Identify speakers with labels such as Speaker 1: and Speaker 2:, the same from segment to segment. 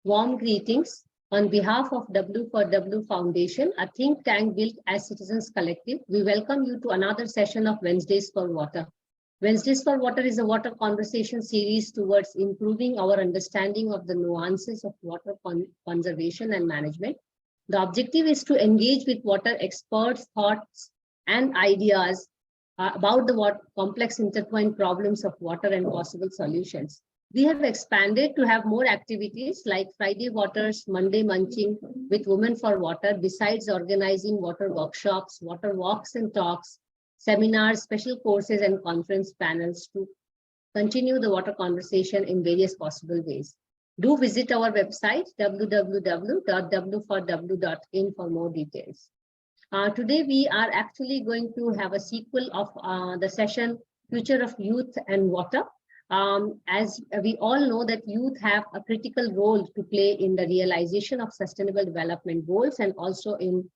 Speaker 1: Warm greetings. On behalf of W4W Foundation, a think tank built as Citizens Collective, we welcome you to another session of Wednesdays for Water. Wednesdays for Water is a water conversation series towards improving our understanding of the nuances of water conservation and management. The objective is to engage with water experts, thoughts, and ideas about the complex intertwined problems of water and possible solutions. We have expanded to have more activities like Friday Waters, Monday Munching with Women for Water, besides organizing water workshops, water walks and talks, seminars, special courses, and conference panels to continue the water conversation in various possible ways. Do visit our website, www.w4w.in for more details. Today, we are actually going to have a sequel of the session, Future of Youth and Water. As we all know that youth have a critical role to play in the realization of sustainable development goals and also in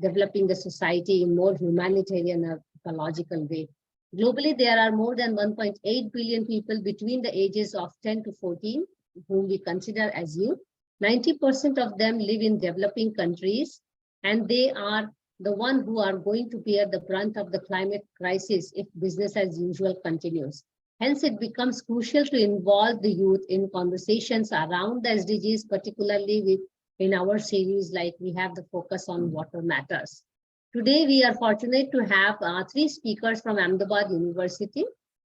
Speaker 1: developing the society in more humanitarian and ecological way. Globally, there are more than 1.8 billion people between the ages of 10 to 14, whom we consider as youth. 90% of them live in developing countries, and they are the one who are going to bear the brunt of the climate crisis if business as usual continues. Hence, it becomes crucial to involve the youth in conversations around the SDGs, particularly in our series, like we have the focus on water matters. Today, we are fortunate to have three speakers from Ahmedabad University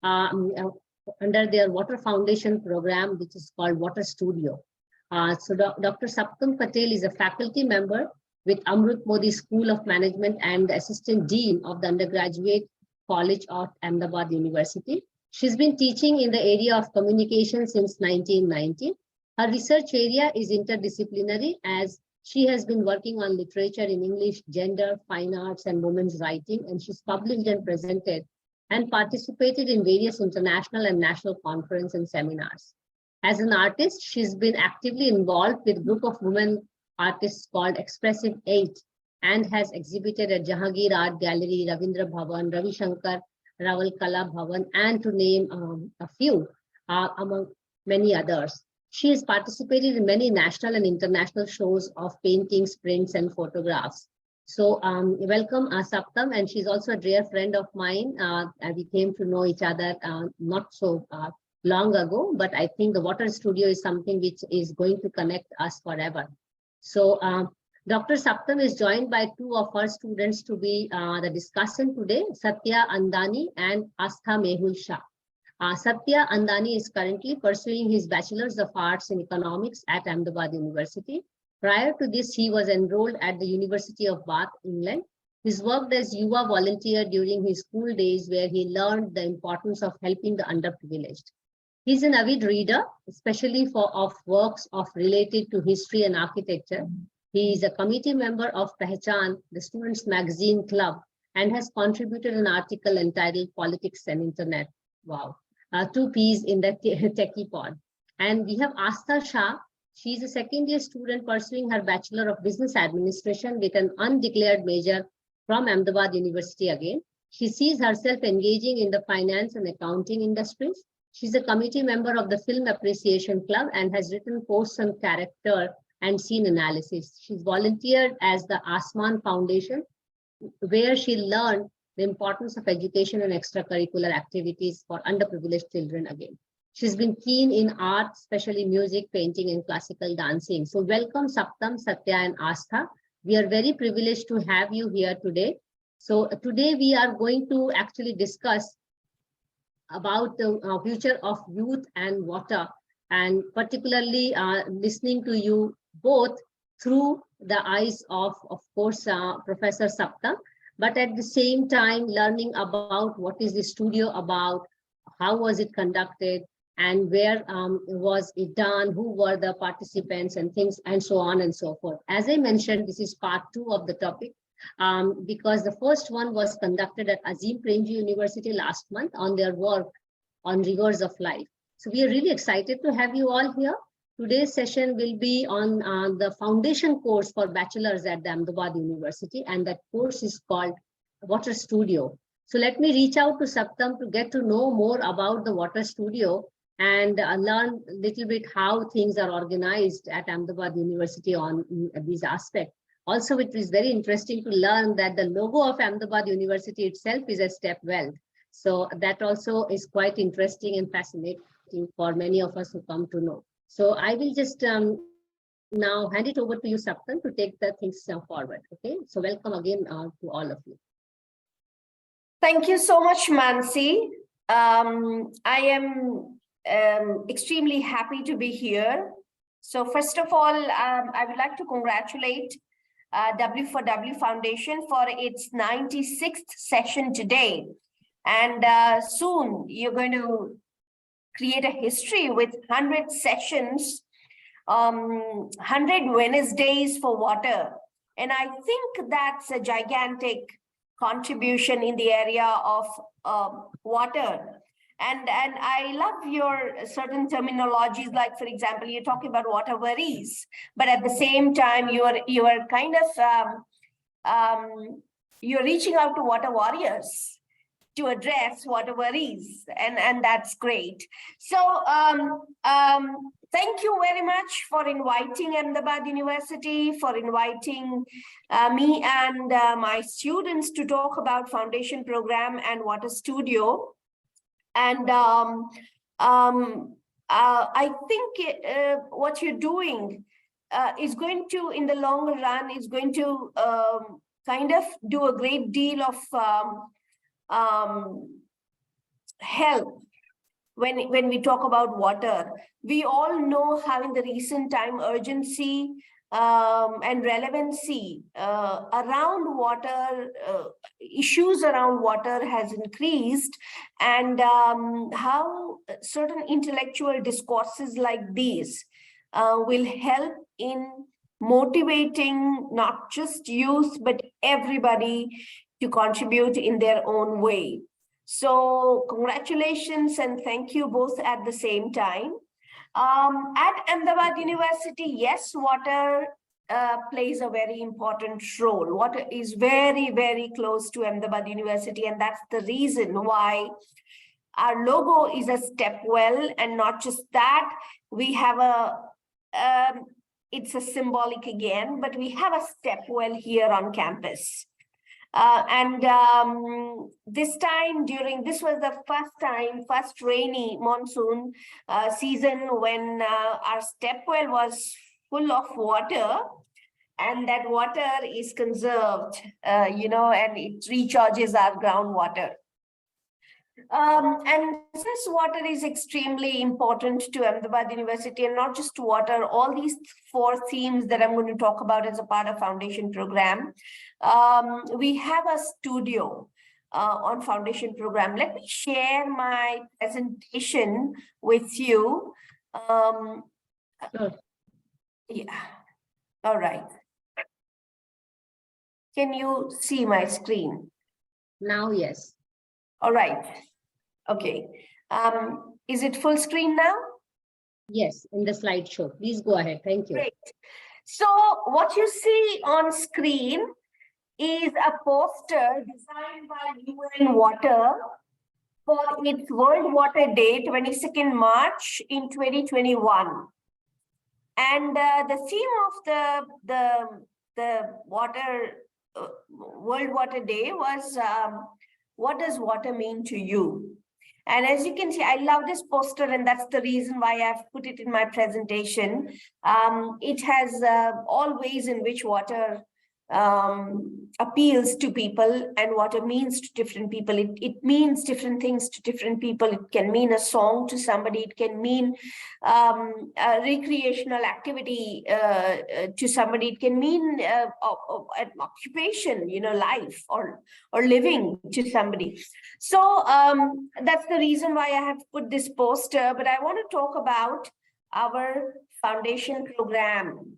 Speaker 1: under their Water Foundation program, which is called Water Studio. Dr. Saptam Patel is a faculty member with Amrut Modi School of Management and the Assistant Dean of the Undergraduate College of Ahmedabad University. She's been teaching in the area of communication since 1990. Her research area is interdisciplinary, as she has been working on literature in English, gender, fine arts, and women's writing, and she's published and presented and participated in various international and national conferences and seminars. As an artist, she's been actively involved with a group of women artists called Expressive 8 and has exhibited at Jahangir Art Gallery, Ravindra Bhavan, Ravi Shankar Rawal Kala Bhavan, and to name a few among many others. She has participated in many national and international shows of paintings, prints, and photographs. So welcome Saptam, and she's also a dear friend of mine. We came to know each other not so long ago, but I think the Water Studio is something which is going to connect us forever. So Dr. Saptam is joined by two of her students to be the discussant today, Satya Andani and Aastha Shah. Satya Andani is currently pursuing his Bachelor's of Arts in Economics at Ahmedabad University. Prior to this, he was enrolled at the University of Bath, England. He's worked as Yuva volunteer during his school days, where he learned the importance of helping the underprivileged. He's an avid reader, especially of works related to history and architecture. He is a committee member of Pehchan, the Students' Magazine Club, and has contributed an article entitled Politics and Internet. Wow, 2 P's in the Techie Pod. And we have Aastha Shah. She's a second-year student pursuing her Bachelor of Business Administration with an undeclared major from Ahmedabad University again. She sees herself engaging in the finance and accounting industries. She's a committee member of the Film Appreciation Club and has written posts on character and scene analysis. She's volunteered as the Asman Foundation, where she learned the importance of education and extracurricular activities for underprivileged children again. She's been keen in art, especially music, painting, and classical dancing. So welcome Saptam, Satya, and Aastha. We are very privileged to have you here today. So today we are going to actually discuss about the future of youth and water, and particularly listening to you both through the eyes of course, Professor Saptam, but at the same time learning about what is the studio about, how was it conducted, and where was it done, who were the participants, and things, and so on and so forth. As I mentioned, this is part 2 of the topic, because the first one was conducted at Azim Premji University last month on their work on rivers of life. So we are really excited to have you all here. Today's session will be on the foundation course for bachelors at the Ahmedabad University, and that course is called Water Studio. So let me reach out to Saptam to get to know more about the Water Studio and learn a little bit how things are organized at Ahmedabad University on these aspects. Also, it is very interesting to learn that the logo of Ahmedabad University itself is a step well. So that also is quite interesting and fascinating for many of us who come to know. So I will just now hand it over to you, Saptam, to take the things forward. Okay, so welcome again to all of you.
Speaker 2: Thank you so much, Mansee. I am extremely happy to be here. So first of all, I would like to congratulate W4W Foundation for its 96th session today. And soon you're going to create a history with 100 sessions, 100 Wednesdays for water. And I think that's a gigantic contribution in the area of water. And I love your certain terminologies, like, for example, you're talking about water worries, but at the same time, you are kind of, you're reaching out to water warriors to address water worries, and that's great. So thank you very much for inviting Ahmedabad University, for inviting me and my students to talk about Foundation Program and Water Studio. And I think what you're doing is going to, in the long run, is going to kind of do a great deal of help when we talk about water. We all know how in the recent time urgency and relevancy around water, issues around water has increased, and how certain intellectual discourses like these will help in motivating not just youth, but everybody to contribute in their own way. So congratulations and thank you both at the same time. At Ahmedabad University, yes, water plays a very important role. Water is very, very close to Ahmedabad University, and that's the reason why our logo is a step well. And not just that, we have a, it's a symbolic again, but we have a step well here on campus. This time this was the first rainy monsoon season when our stepwell was full of water, and that water is conserved, and it recharges our groundwater. And this water is extremely important to Ahmedabad University, and not just water, all these 4 themes that I'm going to talk about as a part of Foundation Program. We have a studio on Foundation Program. Let me share my presentation with you.
Speaker 1: Sure.
Speaker 2: Yeah, all right. Can you see my screen?
Speaker 1: Now, yes.
Speaker 2: All right. Okay. Is it full screen now?
Speaker 1: Yes, in the slideshow. Please go ahead. Thank you.
Speaker 2: Great. So what you see on screen is a poster designed by UN Water for its World Water Day, 22nd March in 2021. And the theme of the water World Water Day was what does water mean to you? And as you can see, I love this poster, and that's the reason why I've put it in my presentation. It has all ways in which water appeals to people and water means to different people. It means different things to different people. It can mean a song to somebody. It can mean a recreational activity to somebody. It can mean an occupation, life or living to somebody. So that's the reason why I have put this poster, but I want to talk about our foundation program.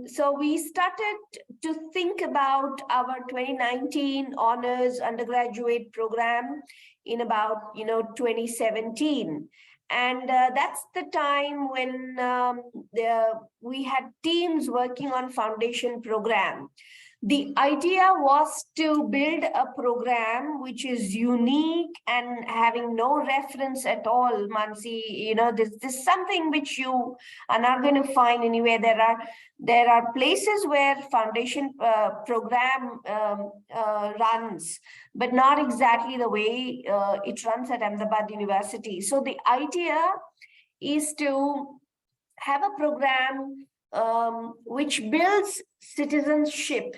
Speaker 2: So we started to think about our 2019 honors undergraduate program in about 2017, and that's the time when we had teams working on foundation program. The idea was to build a program which is unique and having no reference at all, Mansee. You know, this is something which you are not going to find anywhere. There are places where foundation program runs, but not exactly the way it runs at Ahmedabad University. So the idea is to have a program which builds citizenship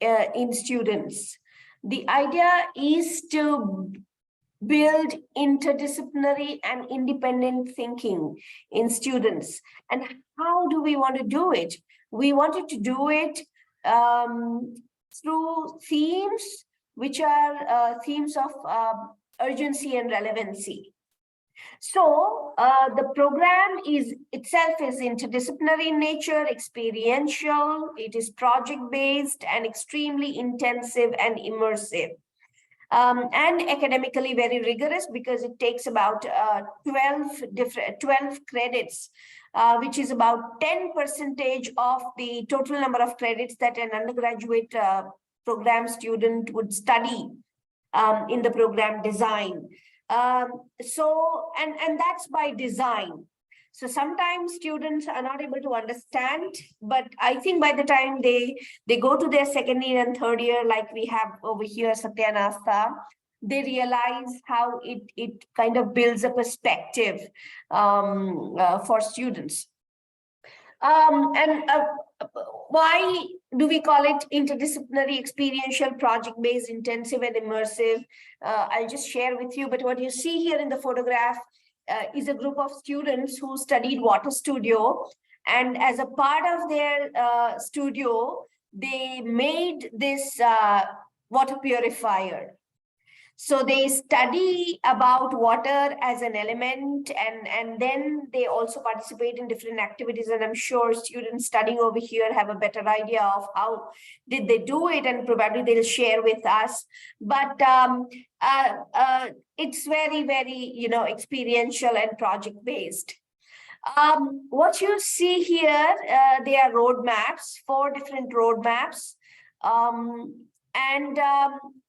Speaker 2: in students. The idea is to build interdisciplinary and independent thinking in students. And how do we want to do it? We wanted to do it through themes, which are themes of urgency and relevancy. So the program itself is interdisciplinary in nature, experiential, it is project-based and extremely intensive and immersive. And academically very rigorous, because it takes about 12 credits, which is about 10% of the total number of credits that an undergraduate program student would study in the program design. And that's by design. So sometimes students are not able to understand, but I think by the time they go to their second year and third year, like we have over here, Satya and Aastha, they realize how it kind of builds a perspective for students. Why do we call it interdisciplinary, experiential, project-based, intensive, and immersive? I'll just share with you, but what you see here in the photograph is a group of students who studied water studio. And as a part of their studio, they made this water purifier. So they study about water as an element, and then they also participate in different activities. And I'm sure students studying over here have a better idea of how did they do it, and probably they'll share with us. But it's very, very, experiential and project-based. What you see here, they are roadmaps, 4 different roadmaps.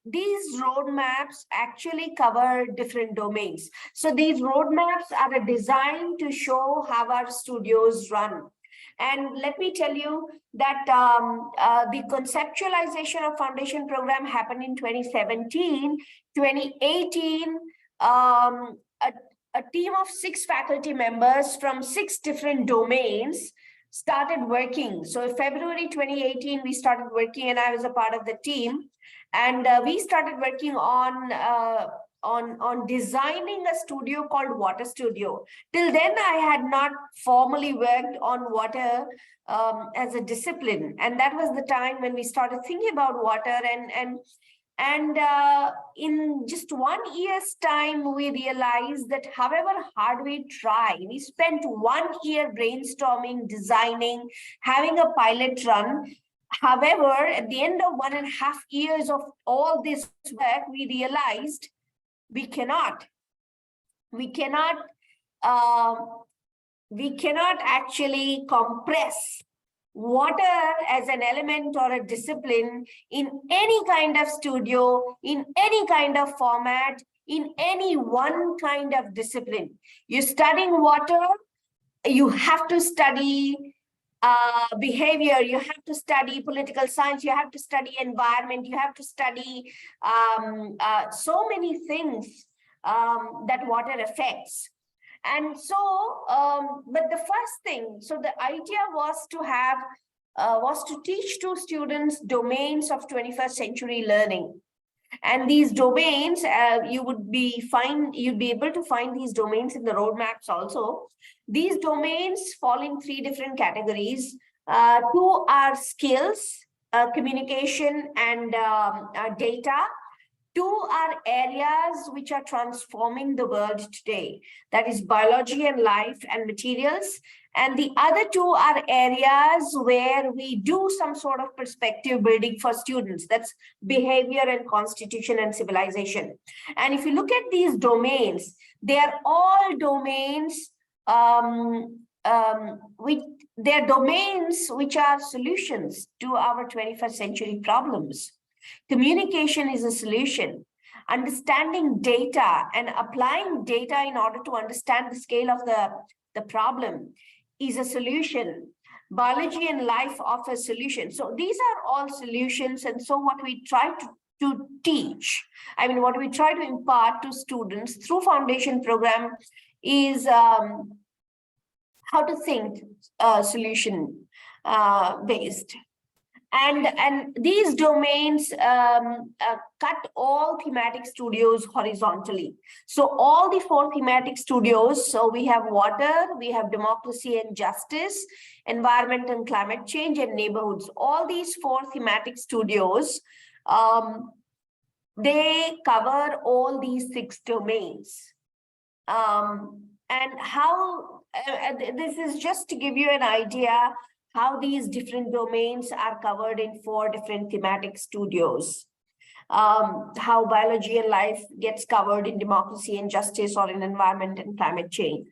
Speaker 2: These roadmaps actually cover different domains. So these roadmaps are designed to show how our studios run. And let me tell you that the conceptualization of foundation program happened in 2017. 2018, a team of 6 faculty members from 6 different domains started working. So in February 2018, we started working, and I was a part of the team. And we started working on designing a studio called Water Studio. Till then, I had not formally worked on water as a discipline. And that was the time when we started thinking about water. And in just 1 year's time, we realized that however hard we try, we spent 1 year brainstorming, designing, having a pilot run. However, at the end of 1.5 years of all this work, we realized we cannot actually compress water as an element or a discipline in any kind of studio, in any kind of format, in any one kind of discipline. You're studying water, you have to study behavior, you have to study political science, you have to study environment, you have to study so many things that water affects. And so, but the first thing, so the idea was to teach to students domains of 21st century learning. And these domains, you'd be able to find these domains in the roadmaps also. These domains fall in 3 different categories. 2 are skills, communication, and data. 2 are areas which are transforming the world today. That is biology and life and materials. And the other 2 are areas where we do some sort of perspective building for students. That's behavior and constitution and civilization. And if you look at these domains, they are all domains they're domains which are solutions to our 21st century problems. Communication is a solution. Understanding data and applying data in order to understand the scale of the problem is a solution. Biology and life offer solutions. So these are all solutions. And so what we try to teach, what we try to impart to students through foundation program is how to think solution based. And these domains cut all thematic studios horizontally. So all the 4 thematic studios, so we have water, we have democracy and justice, environment and climate change, and neighborhoods. All these 4 thematic studios, they cover all these 6 domains. And how, this is just to give you an idea how these different domains are covered in 4 different thematic studios. How biology and life gets covered in democracy and justice, or in environment and climate change.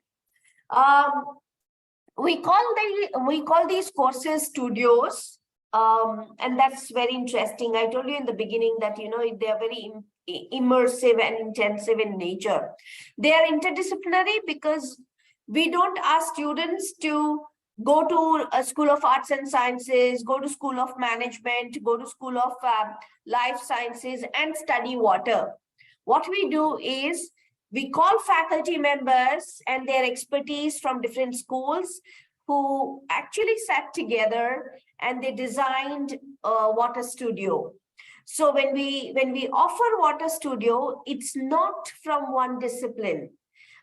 Speaker 2: We call these courses studios, and that's very interesting. I told you in the beginning that they're very immersive and intensive in nature. They are interdisciplinary because we don't ask students to go to a school of arts and sciences, go to school of management, go to school of life sciences and study water. What we do is we call faculty members and their expertise from different schools who actually sat together and they designed a water studio. So when we offer water studio, it's not from one discipline.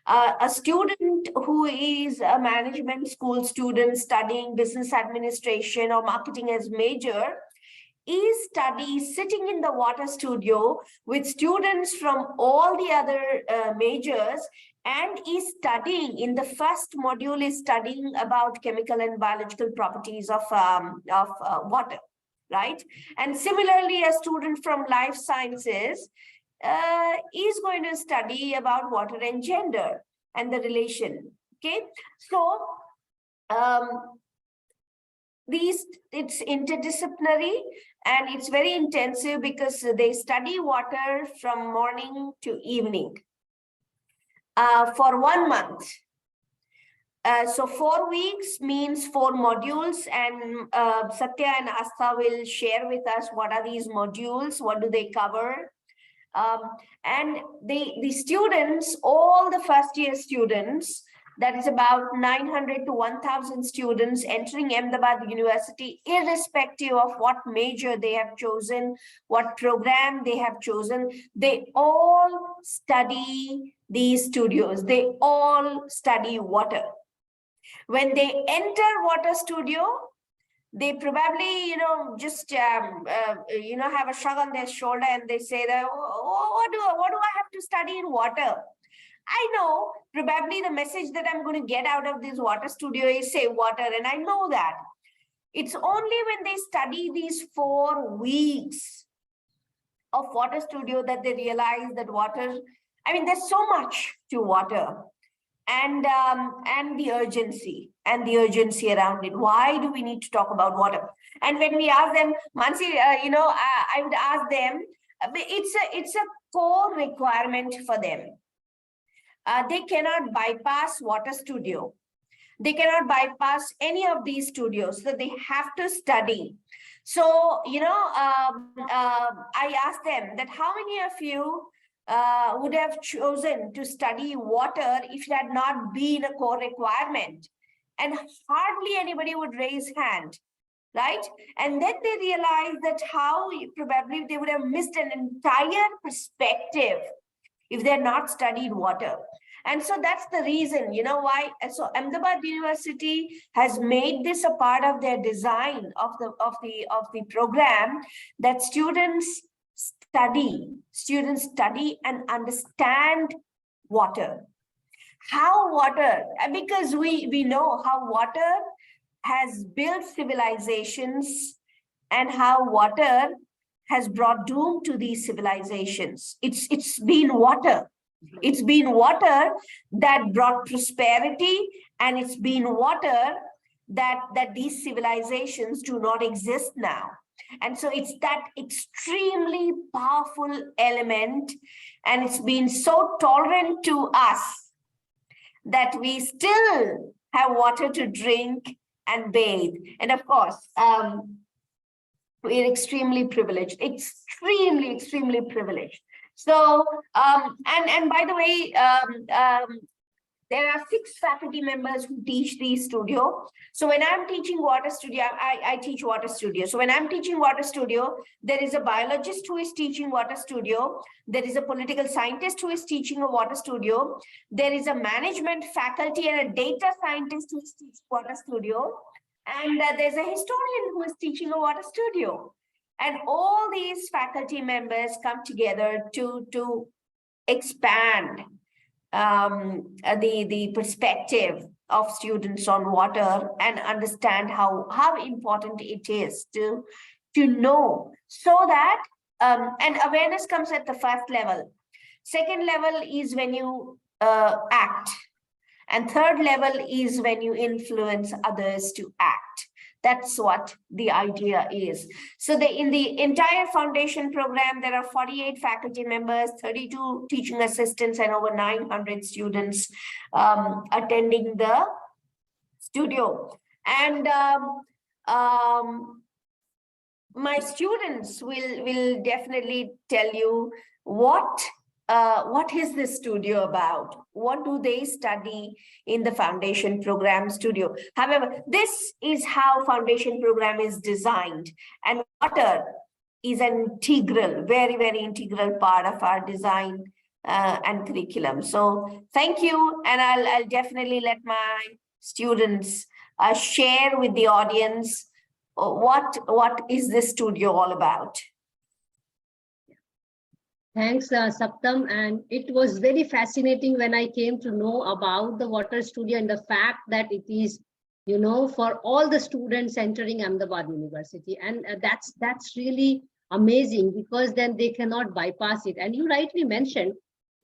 Speaker 2: A student who is a management school student studying business administration or marketing as major is sitting in the water studio with students from all the other majors, and is studying in the first module is studying about chemical and biological properties of water, right? And similarly, a student from life sciences is going to study about water and gender and the relation. Okay, so it's interdisciplinary and it's very intensive because they study water from morning to evening for 1 month. So 4 weeks means 4 modules, and Satya and Aastha will share with us what are these modules, what do they cover. And the students, all the first year students, that is about 900 to 1,000 students entering Ahmedabad University, irrespective of what major they have chosen, what program they have chosen, they all study these studios. They all study water. When they enter water studio, they probably, just, have a shrug on their shoulder and they say that, what do I have to study in water? I know probably the message that I'm going to get out of this water studio is say water, and I know that. It's only when they study these 4 weeks of water studio that they realize that water, there's so much to water. And the urgency around it. Why do we need to talk about water? And when we ask them, Mansee, I would ask them, it's a core requirement for them. They cannot bypass water studio. They cannot bypass any of these studios, so they have to study. So, I asked them that how many of you would have chosen to study water if it had not been a core requirement? And hardly anybody would raise hand, right? And then they realized that how probably they would have missed an entire perspective if they had not studied water. And so that's the reason, why. So Ahmedabad University has made this a part of their design of the program, that students study and understand water. How water, because we know how water has built civilizations and how water has brought doom to these civilizations. It's been water. It's been water that brought prosperity and it's been water that these civilizations do not exist now. And so it's that extremely powerful element, and it's been so tolerant to us that we still have water to drink and bathe. And of course, we're extremely privileged, extremely privileged. So, and by the way, there are 6 faculty members who teach the studio. So when I'm teaching water studio, I teach water studio. So when I'm teaching water studio, there is a biologist who is teaching water studio. There is a political scientist who is teaching a water studio. There is a management faculty and a data scientist who is teaching water studio. And there's a historian who is teaching a water studio. And all these faculty members come together to expand the perspective of students on water and understand how important it is to know, so that and awareness comes at the first level. Second level is when you act, and third level is when you influence others to act. That's what the idea is. So in the entire foundation program, there are 48 faculty members, 32 teaching assistants, and over 900 students attending the studio. And my students will definitely tell you what is this studio about? What do they study in the foundation program studio? However, this is how foundation program is designed, and water is an integral, very integral part of our design and curriculum. So thank you, and I'll definitely let my students share with the audience what is this studio all about.
Speaker 1: Thanks, Saptam. And it was very fascinating when I came to know about the water studio and the fact that it is, for all the students entering Ahmedabad University. And that's really amazing, because then they cannot bypass it. And you rightly mentioned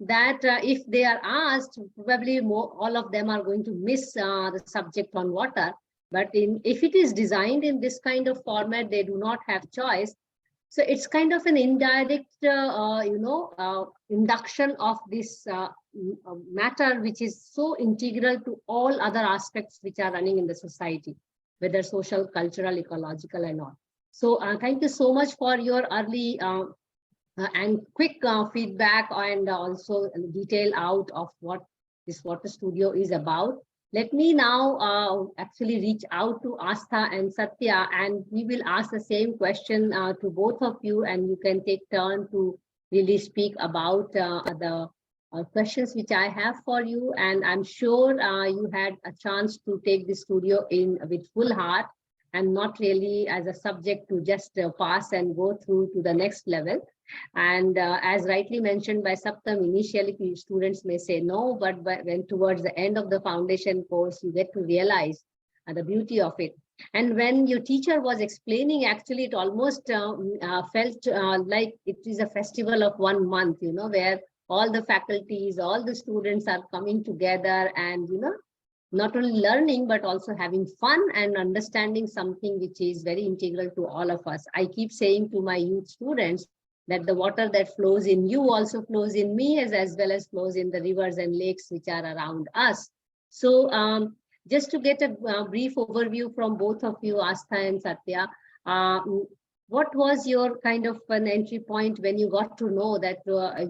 Speaker 1: that if they are asked, probably all of them are going to miss the subject on water. But if it is designed in this kind of format, they do not have choice. So it's kind of an indirect, induction of this matter, which is so integral to all other aspects which are running in the society, whether social, cultural, ecological, and all. So thank you so much for your early and quick feedback, and also detail out of what this water studio is about. Let me now actually reach out to Aastha and Satya, and we will ask the same question to both of you, and you can take turn to really speak about the questions which I have for you. And I'm sure you had a chance to take the studio in with full heart, and not really as a subject to just pass and go through to the next level. And as rightly mentioned by Saptam, initially students may say no, but when towards the end of the foundation course, you get to realize the beauty of it. And when your teacher was explaining, actually, it almost felt like it is a festival of 1 month, where all the faculties, all the students are coming together and, not only learning, but also having fun and understanding something which is very integral to all of us. I keep saying to my youth students that the water that flows in you also flows in me, as well as flows in the rivers and lakes which are around us. So just to get a brief overview from both of you, Aastha and Satya, what was your kind of an entry point when you got to know that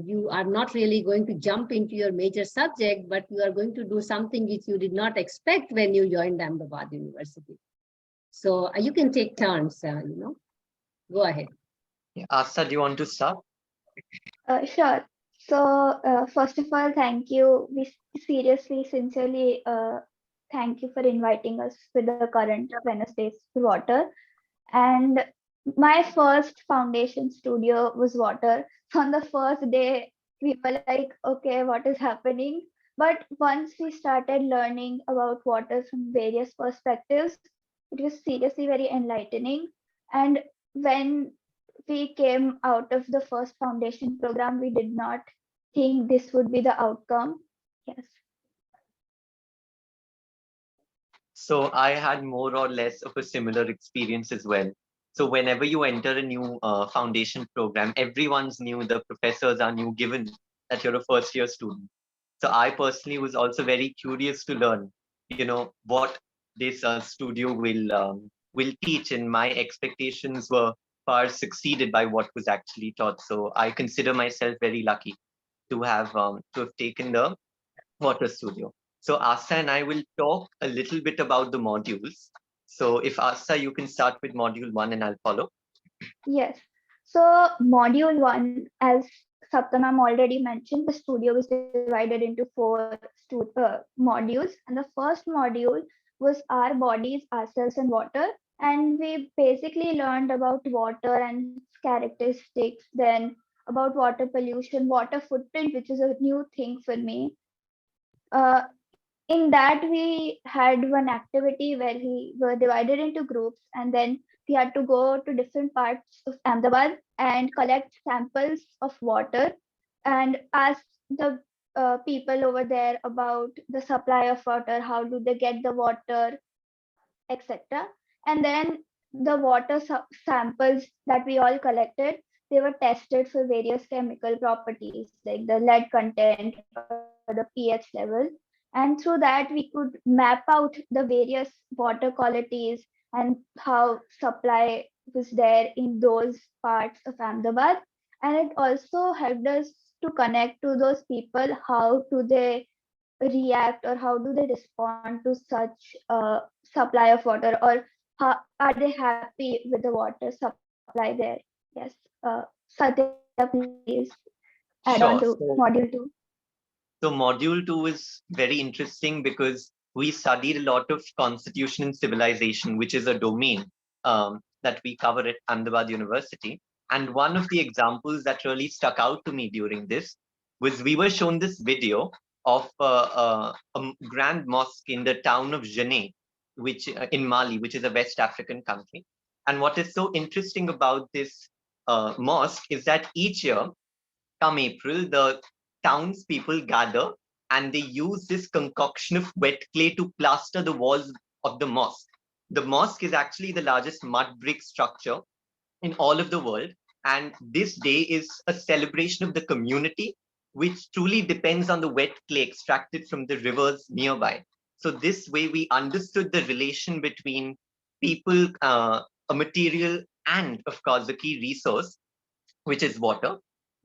Speaker 1: you are not really going to jump into your major subject, but you are going to do something which you did not expect when you joined Ahmedabad University? So you can take turns, go ahead.
Speaker 3: Yeah, Aastha, do you want to start?
Speaker 4: Sure. So first of all, thank you. We seriously, sincerely thank you for inviting us to the current Wednesdays for Water. And my first foundation studio was water. On the first day, we were like, okay, what is happening? But once we started learning about water from various perspectives, it was seriously very enlightening. And when we came out of the first foundation program, we did not think this would be the outcome. Yes.
Speaker 3: So I had more or less of a similar experience as well. So whenever you enter a new foundation program, everyone's new, the professors are new, given that you're a first year student. So I personally was also very curious to learn, what this studio will teach, and my expectations were far succeeded by what was actually taught. So I consider myself very lucky to have taken the water studio. So Aastha and I will talk a little bit about the modules. So if Aastha, you can start with module 1 and I'll follow.
Speaker 4: Yes. So module 1, as Saptam already mentioned, the studio is divided into four modules. And the first module was our bodies, ourselves, and water. And we basically learned about water and its characteristics, then about water pollution, water footprint, which is a new thing for me. In that, we had one activity where we were divided into groups, and then we had to go to different parts of Ahmedabad and collect samples of water and ask the people over there about the supply of water, how do they get the water, etc. And then the water samples that we all collected, they were tested for various chemical properties like the lead content or the pH level. And through that, we could map out the various water qualities and how supply was there in those parts of Ahmedabad. And it also helped us to connect to those people. How do they react, or how do they respond to such supply of water, or how are they happy with the water supply there? Yes. Satya, please add on to
Speaker 3: Sure.
Speaker 4: module 2.
Speaker 3: So module 2 is very interesting because we studied a lot of constitution and civilization, which is a domain that we cover at Ahmedabad University. And one of the examples that really stuck out to me during this was we were shown this video of a grand mosque in the town of Janneh, which in Mali, which is a West African country. And what is so interesting about this mosque is that each year, come April, the townspeople gather and they use this concoction of wet clay to plaster the walls of the mosque. The mosque is actually the largest mud brick structure in all of the world. And this day is a celebration of the community, which truly depends on the wet clay extracted from the rivers nearby. So this way we understood the relation between people, a material, and of course the key resource, which is water.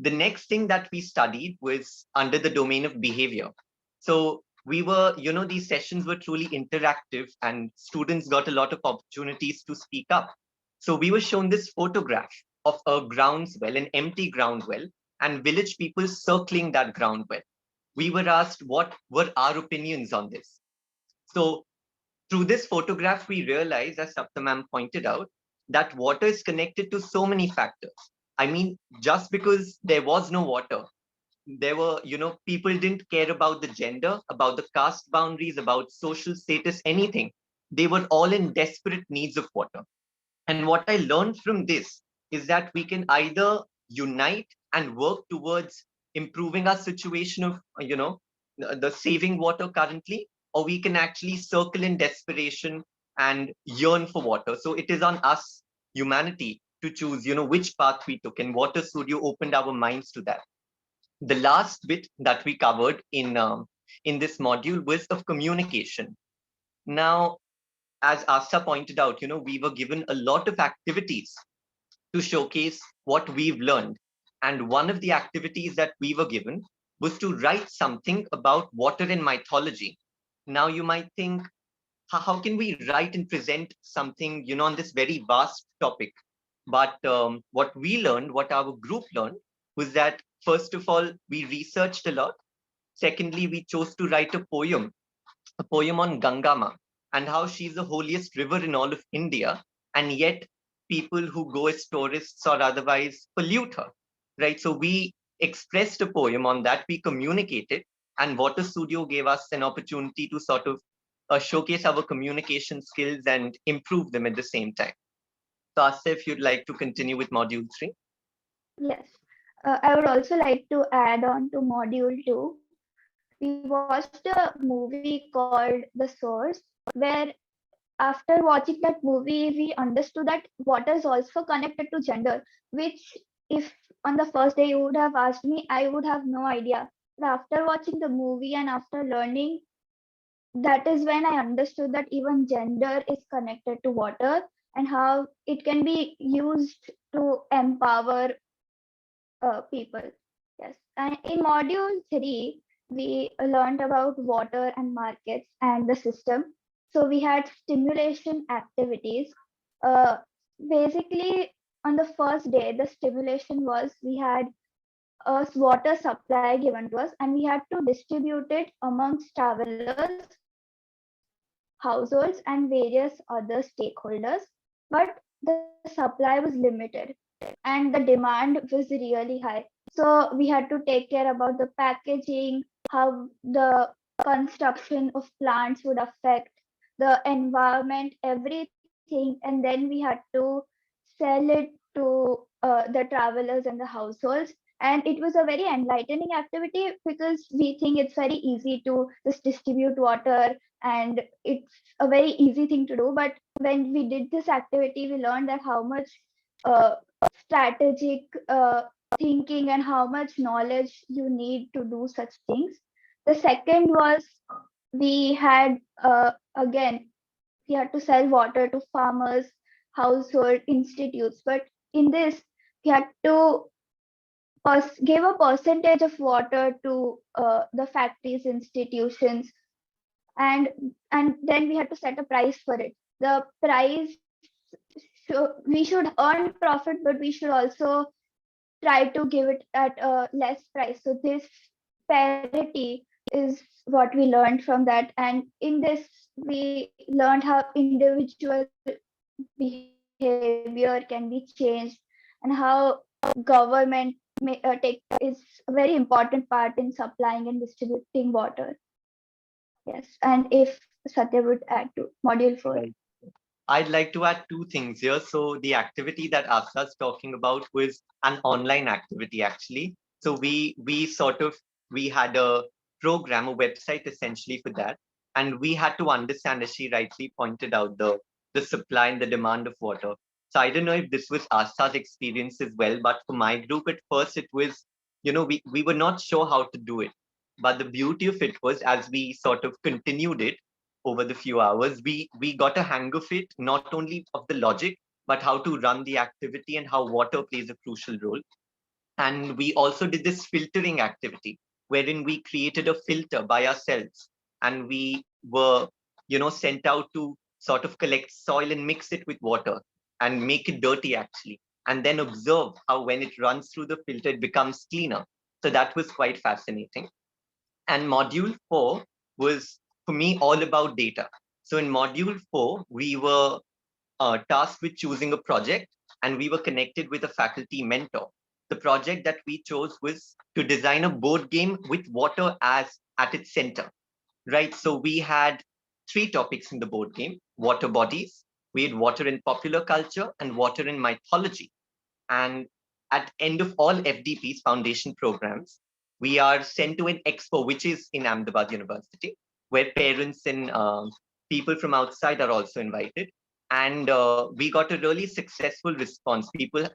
Speaker 3: The next thing that we studied was under the domain of behavior. So we were, these sessions were truly interactive and students got a lot of opportunities to speak up. So we were shown this photograph of a groundswell, an empty groundwell, and village people circling that groundwell. We were asked what were our opinions on this. So through this photograph, we realized, as Saptam pointed out, that water is connected to so many factors. I mean, just because there was no water, there were, people didn't care about the gender, about the caste boundaries, about social status, anything. They were all in desperate needs of water. And what I learned from this is that we can either unite and work towards improving our situation of, the saving water currently, or we can actually circle in desperation and yearn for water. So it is on us, humanity, to choose, which path we took. And Water Studio opened our minds to that. The last bit that we covered in this module was of communication. Now, as Aastha pointed out, we were given a lot of activities to showcase what we've learned. And one of the activities that we were given was to write something about water and mythology. Now you might think, how can we write and present something, on this very vast topic? But what we learned, what our group learned, was that first of all, we researched a lot. Secondly, we chose to write a poem on Gangama and how she's the holiest river in all of India, and yet people who go as tourists or otherwise pollute her, right? So we expressed a poem on that, we communicated, and Water Studio gave us an opportunity to sort of showcase our communication skills and improve them at the same time. So Aastha, if you'd like to continue with module 3.
Speaker 4: Yes. I would also like to add on to module 2. We watched a movie called The Source, where after watching that movie, we understood that water is also connected to gender, which if on the first day you would have asked me, I would have no idea. But after watching the movie and after learning, that is when I understood that even gender is connected to water and how it can be used to empower people. Yes. And in module 3, we learned about water and markets and the system. So we had stimulation activities. Uh, Basically, on the first day, the stimulation was we had a water supply given to us and we had to distribute it amongst travelers, households, and various other stakeholders. But the supply was limited and the demand was really high. So we had to take care about the packaging, how the construction of plants would affect the environment, everything, and then we had to sell it to the travelers and the households. And it was a very enlightening activity because we think it's very easy to just distribute water and it's a very easy thing to do. But when we did this activity, we learned that how much uh, strategic thinking and how much knowledge you need to do such things. The second was we had again we had to sell water to farmers, household, institutes. But in this, we had to give a percentage of water to the factories, institutions, and and then we had to set a price for it. The price, so we should earn profit, but we should also try to give it at a less price. So this parity is what we learned from that. And in this, we learned how individual behavior can be changed and how government take is a very important part in supplying and distributing water. Yes, and if Satya would add to module 4.
Speaker 3: Right. I'd like to add two things here. So the activity that Aastha is talking about was an online activity, actually. So we had a program, a website essentially for that. And we had to understand, as she rightly pointed out, the supply and the demand of water. So I don't know if this was Aastha's experience as well, but for my group at first, it was, we were not sure how to do it. But the beauty of it was, as we sort of continued it, over the few hours, we got a hang of it, not only of the logic, but how to run the activity and how water plays a crucial role. And we also did this filtering activity, wherein we created a filter by ourselves, and we were, sent out to sort of collect soil and mix it with water and make it dirty actually, and then observe how when it runs through the filter, it becomes cleaner. So that was quite fascinating. And module 4 was, for me, all about data. So in module 4, we were tasked with choosing a project, and we were connected with a faculty mentor. The project that we chose was to design a board game with water as at its center, right? So we had 3 topics in the board game: water bodies, we had water in popular culture, and water in mythology. And at end of all FDP's foundation programs, we are sent to an expo, which is in Ahmedabad University, where parents and people from outside are also invited. And we got a really successful response. People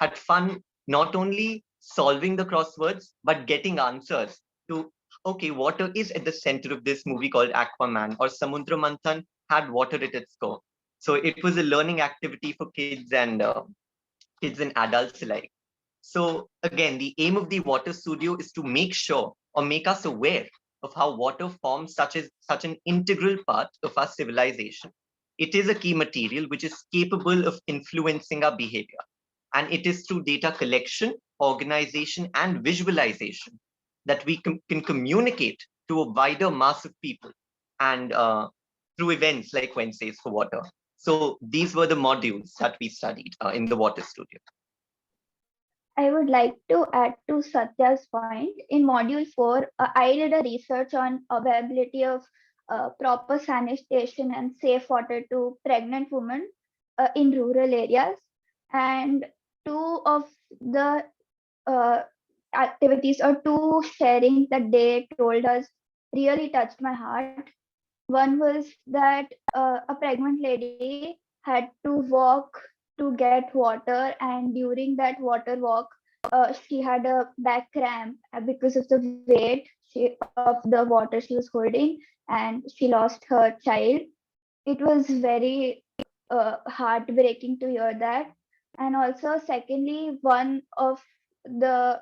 Speaker 3: had fun not only solving the crosswords, but getting answers to, okay, water is at the center of this movie called Aquaman, or Samudra Manthan had water at its core. So it was a learning activity for kids and adults alike. So again, the aim of the water studio is to make sure or make us aware of how water forms such an integral part of our civilization. It is a key material which is capable of influencing our behavior. And it is through data collection, organization, and visualization that we can communicate to a wider mass of people, and through events like Wednesdays for Water. So these were the modules that we studied in the water studio.
Speaker 4: I would like to add to Satya's point. In module 4, I did a research on availability of proper sanitation and safe water to pregnant women in rural areas. And two of the uh, activities or two sharings that they told us really touched my heart. One was that a pregnant lady had to walk to get water, and during that water walk, she had a back cramp because of the weight of the water she was holding, and she lost her child. It was very heartbreaking to hear that. And also, secondly, one of the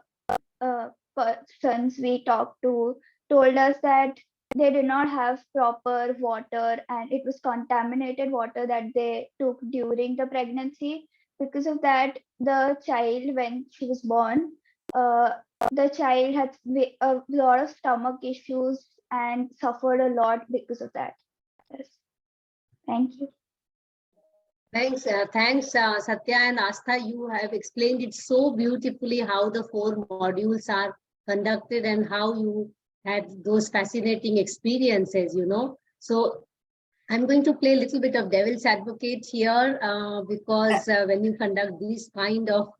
Speaker 4: persons we talked to told us that they did not have proper water, and it was contaminated water that they took during the pregnancy. Because of that, the child, when she was born, uh, the child had a lot of stomach issues and suffered a lot because of that. Yes. Thank you.
Speaker 1: Thanks, Satya and Aastha. You have explained it so beautifully how the 4 modules are conducted and how you had those fascinating experiences, So I'm going to play a little bit of devil's advocate here because when you conduct these kind of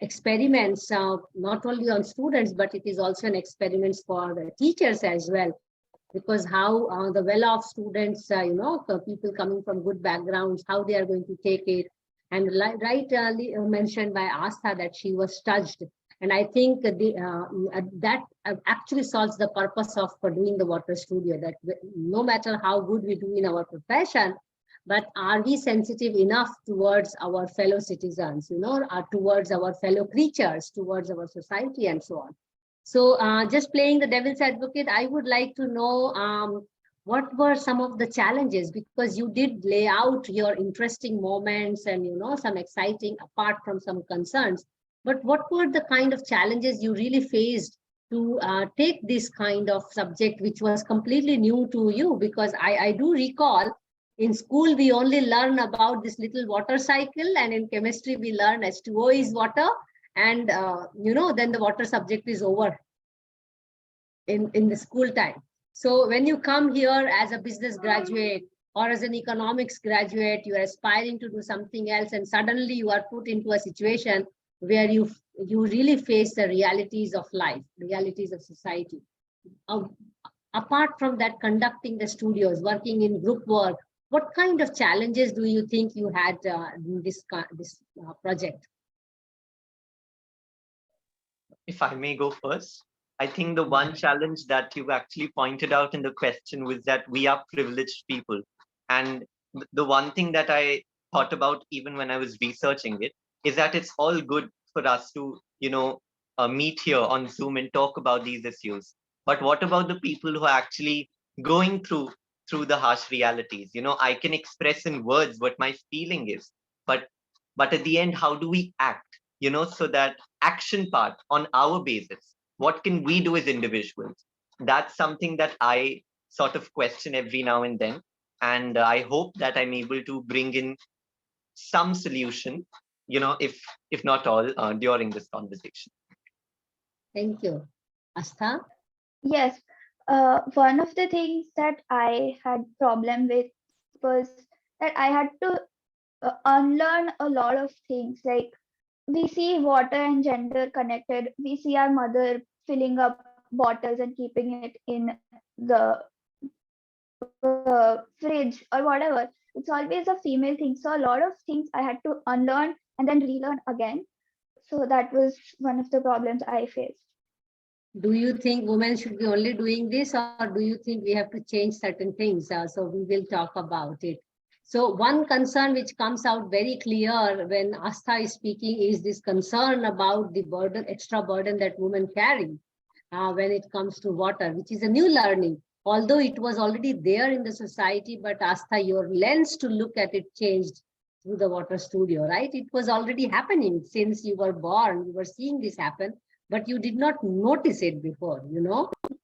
Speaker 1: experiments, not only on students, but it is also an experiment for the teachers as well. Because how the well-off students, people coming from good backgrounds, how they are going to take it. And rightly mentioned by Aastha that she was touched. And I think that actually solves the purpose of doing the water studio, that no matter how good we do in our profession, but are we sensitive enough towards our fellow citizens, towards our fellow creatures, towards our society and so on. So just playing the devil's advocate, I would like to know what were some of the challenges, because you did lay out your interesting moments and, some exciting apart from some concerns. But what were the kind of challenges you really faced to take this kind of subject, which was completely new to you? Because I do recall in school, we only learn about this little water cycle, and in chemistry, we learn H2O is water. And, then the water subject is over in the school time. So when you come here as a business graduate or as an economics graduate, you are aspiring to do something else, and suddenly you are put into a situation where you really face the realities of life, realities of society. Apart from that, conducting the studios, working in group work, what kind of challenges do you think you had in this project?
Speaker 3: If I may go first, I think the one challenge that you actually pointed out in the question was that we are privileged people. And the one thing that I thought about even when I was researching it is that it's all good for us to, meet here on Zoom and talk about these issues. But what about the people who are actually going through the harsh realities? I can express in words what my feeling is, but at the end, how do we act? So that action part on our basis, what can we do as individuals? That's something that I sort of question every now and then. And I hope that I'm able to bring in some solution, if not all, during this conversation.
Speaker 1: Thank you. Aastha?
Speaker 4: Yes. One of the things that I had problem with was that I had to unlearn a lot of things. Like, we see water and gender connected. We see our mother filling up bottles and keeping it in the fridge or whatever. It's always a female thing. So a lot of things I had to unlearn and then relearn again. So that was one of the problems I faced.
Speaker 1: Do you think women should be only doing this, or do you think we have to change certain things? So we will talk about it. So one concern which comes out very clear when Aastha is speaking is this concern about the burden, extra burden that women carry when it comes to water, which is a new learning. Although it was already there in the society, but Aastha, your lens to look at it changed through the water studio, right? It was already happening since you were born. You were seeing this happen, but you did not notice it before,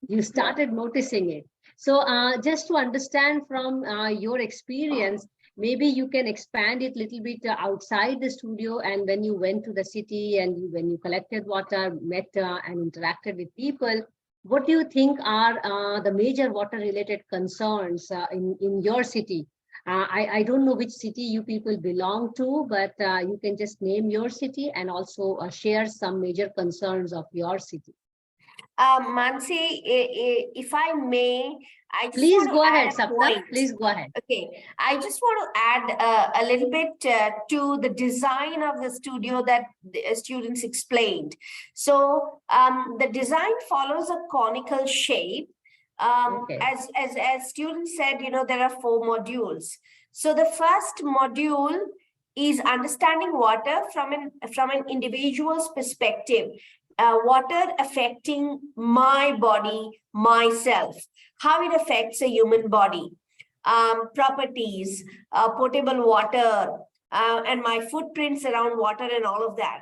Speaker 1: you started noticing it. So just to understand from your experience, maybe you can expand it a little bit outside the studio, and when you went to the city and when you collected water, met and interacted with people, what do you think are the major water related concerns in your city? I don't know which city you people belong to, but you can just name your city and also share some major concerns of your city.
Speaker 2: Mansee, if I may, I just
Speaker 1: Please
Speaker 2: want
Speaker 1: go
Speaker 2: to
Speaker 1: ahead,
Speaker 2: add a
Speaker 1: Saptam.
Speaker 2: point.
Speaker 1: Please go ahead.
Speaker 2: Okay, I just want to add a little bit to the design of the studio that the students explained. So the design follows a conical shape.
Speaker 1: Okay.
Speaker 2: As students said, there are 4 modules. So the first module is understanding water from an individual's perspective. Water affecting my body, myself, how it affects a human body, properties, potable water, and my footprints around water and all of that.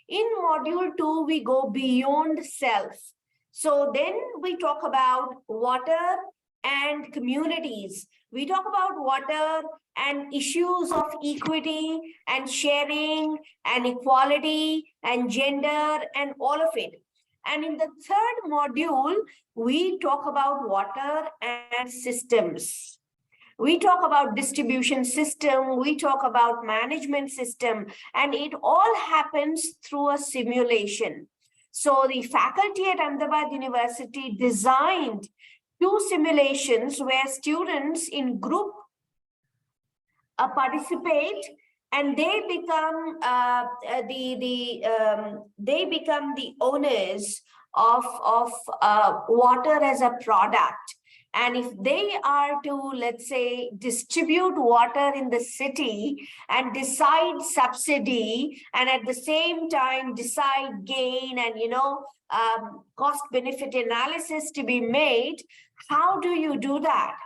Speaker 2: In module 2, we go beyond self. So then we talk about water and communities. We talk about water and issues of equity and sharing and equality and gender and all of it. And in the third module, we talk about water and systems. We talk about distribution system, we talk about management system, and it all happens through a simulation. So the faculty at Ahmedabad University designed 2 simulations where students in group participate, and they become the owners of water as a product. And if they are to, let's say, distribute water in the city and decide subsidy, and at the same time decide gain and cost benefit analysis to be made, how do you do that?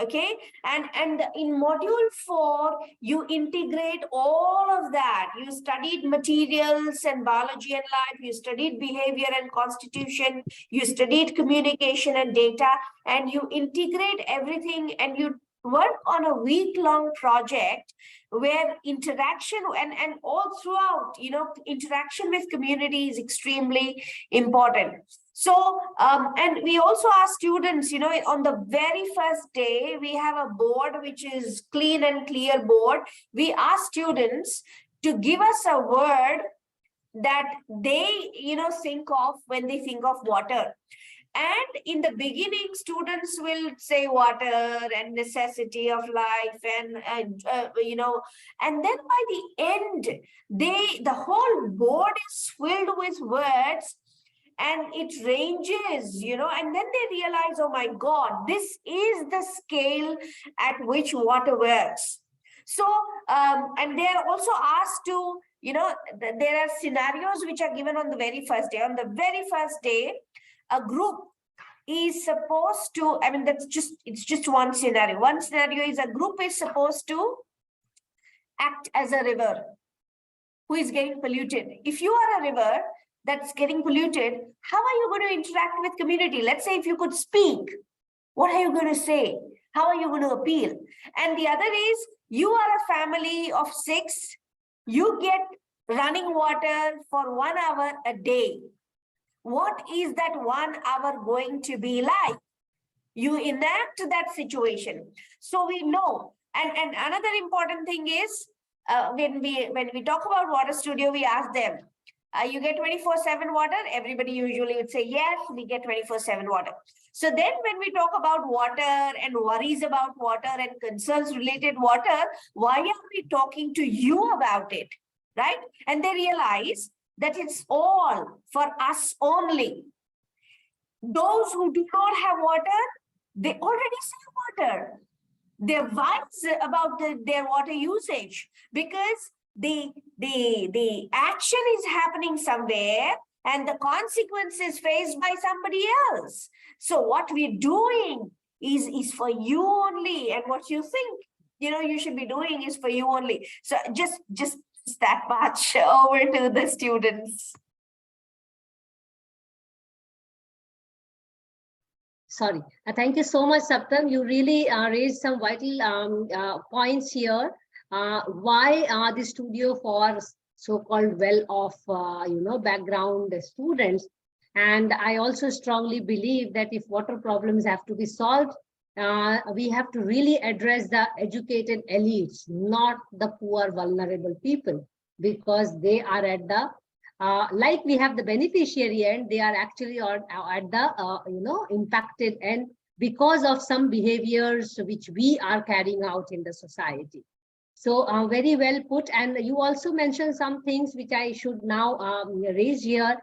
Speaker 2: Okay, and in module 4, you integrate all of that. You studied materials and biology and life, you studied behavior and constitution, you studied communication and data, and you integrate everything, and you work on a week-long project where interaction and all throughout, interaction with community is extremely important. So, and we also ask students, on the very first day, we have a board, which is clean and clear board. We ask students to give us a word that they, think of when they think of water. And in the beginning, students will say water and necessity of life, and and then by the end, the whole board is filled with words. And it ranges, and then they realize, oh my God, this is the scale at which water works. So, and they are also asked to, there are scenarios which are given on the very first day. On the very first day, a group is supposed to, it's just one scenario. One scenario is a group is supposed to act as a river who is getting polluted. If you are a river that's getting polluted, how are you going to interact with community? Let's say if you could speak, what are you going to say? How are you going to appeal? And the other is, you are a family of 6, you get running water for 1 hour a day. What is that 1 hour going to be like? You enact that situation. So we know. And another important thing is, when we talk about water studio, we ask them, you get 24/7 water? Everybody usually would say, yes, we get 24/7 water. So then when we talk about water and worries about water and concerns related water, why are we talking to you about it, right? And they realize that it's all for us only. Those who do not have water, they already save water. They're wise about their water usage, because the action is happening somewhere and the consequences faced by somebody else. So what we're doing is for you only, and what you think you should be doing is for you only. So just that much over to the students.
Speaker 1: Sorry. Thank you so much, Saptam. You really raised some vital points here. Why the studio for so-called well-off, background students. And I also strongly believe that if water problems have to be solved, we have to really address the educated elites, not the poor, vulnerable people, because they are at the like we have the beneficiary end, they are actually at the impacted end because of some behaviors which we are carrying out in the society. So very well put. And you also mentioned some things which I should now raise here,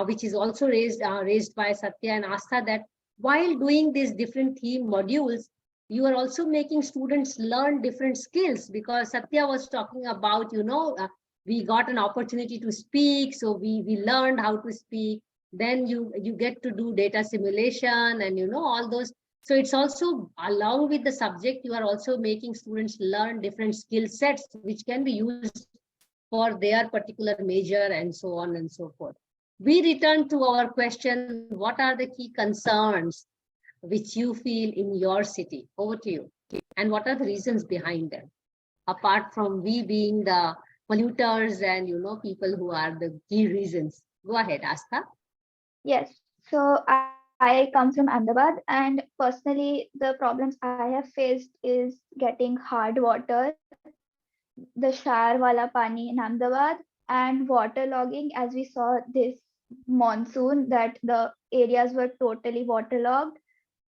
Speaker 1: which is also raised by Satya and Aastha, that while doing these different theme modules, you are also making students learn different skills, because Satya was talking about, we got an opportunity to speak, so we learned how to speak. Then you get to do data simulation and all those. So it's also, along with the subject, you are also making students learn different skill sets which can be used for their particular major and so on and so forth. We return to our question, what are the key concerns which you feel in your city? Over to you. And what are the reasons behind them? Apart from we being the polluters and, people who are the key reasons. Go ahead, Aastha.
Speaker 4: Yes. So I come from Ahmedabad, and personally, the problems I have faced is getting hard water, the Shah wala pani in Ahmedabad, and waterlogging, as we saw this monsoon, that the areas were totally waterlogged.